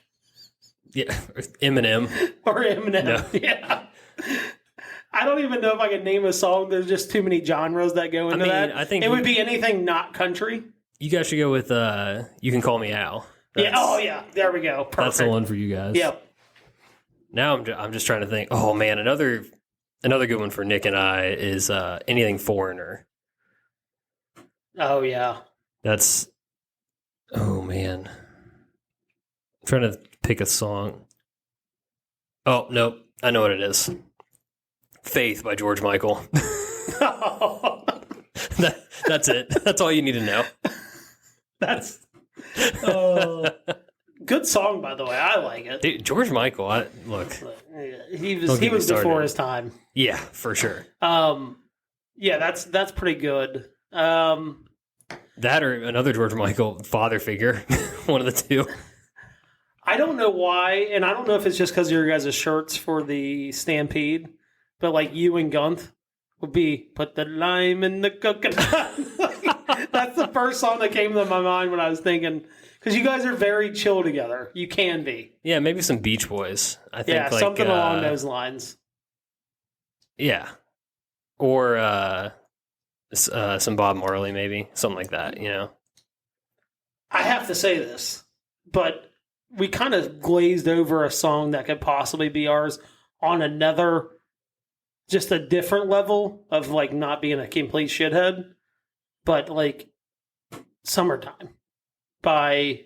Yeah, Eminem. Or Eminem, no. Yeah. I don't even know if I can name a song. There's just too many genres that go into that. I think it would be anything not country. You guys should go with You Can Call Me Al. Yeah. There we go. Perfect. That's the one for you guys. Yep. Now I'm just trying to think. Oh man, another good one for Nick and I is Anything Foreigner. Oh yeah. Oh man. I'm trying to pick a song. Oh, nope. I know what it is. Faith by George Michael. That's it. That's all you need to know. That's good song, by the way. I like it. Dude, George Michael, he was before his time. Yeah, for sure. Yeah, that's pretty good. That or another George Michael father figure, one of the two. I don't know why, and I don't know if it's just because of your guys' shirts for the Stampede, but like you and Gunth would be put the lime in the coconut. That's the first song that came to my mind when I was thinking, because you guys are very chill together. You can be. Yeah, maybe some Beach Boys. I think. Yeah, something along those lines. Yeah, or some Bob Marley, maybe something like that. I have to say this, but we kind of glazed over a song that could possibly be ours on another, just a different level of like not being a complete shithead, but like Summertime by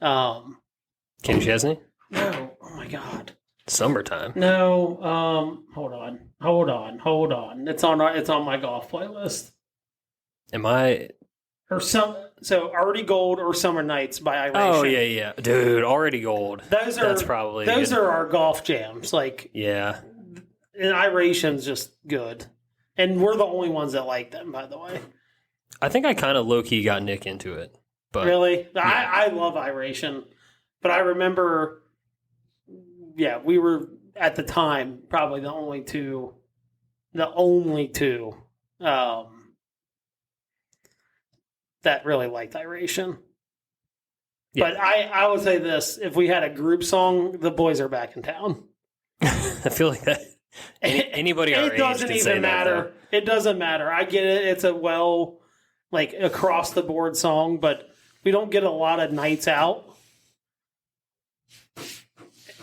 Ken Chesney? no, oh my god. Summertime. No, hold on. It's on my golf playlist. Am I? So Already Gold or Summer Nights by Iration. Oh yeah, dude, Already Gold. Those are our golf jams. Like yeah, and Iration's just good, and we're the only ones that like them. By the way, I think I kind of low key got Nick into it. But really, yeah. I love Iration, but I remember, yeah, we were at the time probably the only two that really liked Iration. Yeah. But I would say this, if we had a group song, the boys are back in town. I feel like that anybody our age it doesn't can even say matter. That, it doesn't matter. I get it. It's a like across the board song, but we don't get a lot of nights out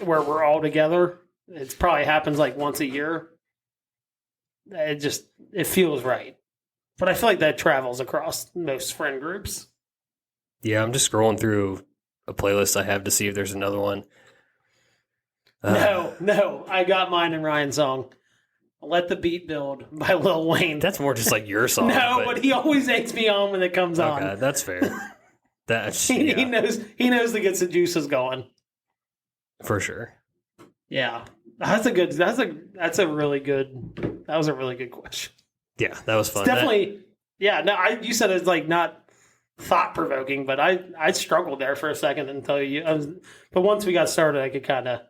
where we're all together. It probably happens like once a year. It feels right. But I feel like that travels across most friend groups. Yeah, I'm just scrolling through a playlist I have to see if there's another one. No, I got mine and Ryan's song. Let the Beat Build by Lil Wayne. That's more just like your song. But he always eggs me on when it comes on. Okay, that's fair. He knows to get the juices going. For sure. Yeah. That was a really good question. Yeah, that was fun. It's definitely, you said it's like not thought provoking, but I struggled there for a second until but once we got started, I could kind of.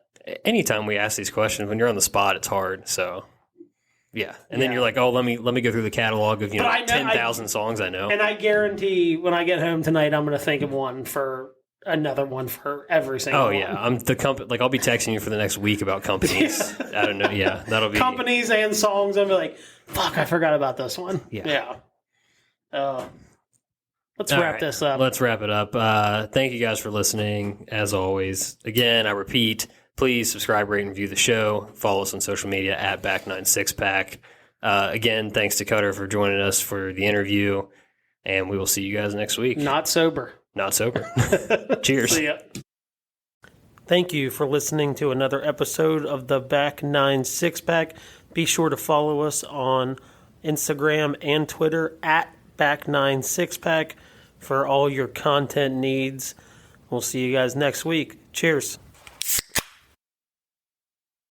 Anytime we ask these questions, when you're on the spot, it's hard. So, yeah, and then you're like, oh, let me go through the catalog of 10,000 songs I know. And I guarantee when I get home tonight, I'm going to think of another one for every single one. Yeah, I'm the company. Like I'll be texting you for the next week about companies. I don't know. Yeah, that'll be companies and songs. I'll be like, fuck, I forgot about this one. Yeah. Let's wrap this up. Let's wrap it up. Thank you guys for listening. As always, again, I repeat, please subscribe, rate, and review the show. Follow us on social media at Back96Pack. Again, thanks to Cutter for joining us for the interview, and we will see you guys next week. Not sober. Cheers. See ya. Thank you for listening to another episode of the Back 9 Six-Pack. Be sure to follow us on Instagram and Twitter at Back 9 Six-Pack for all your content needs. We'll see you guys next week. Cheers.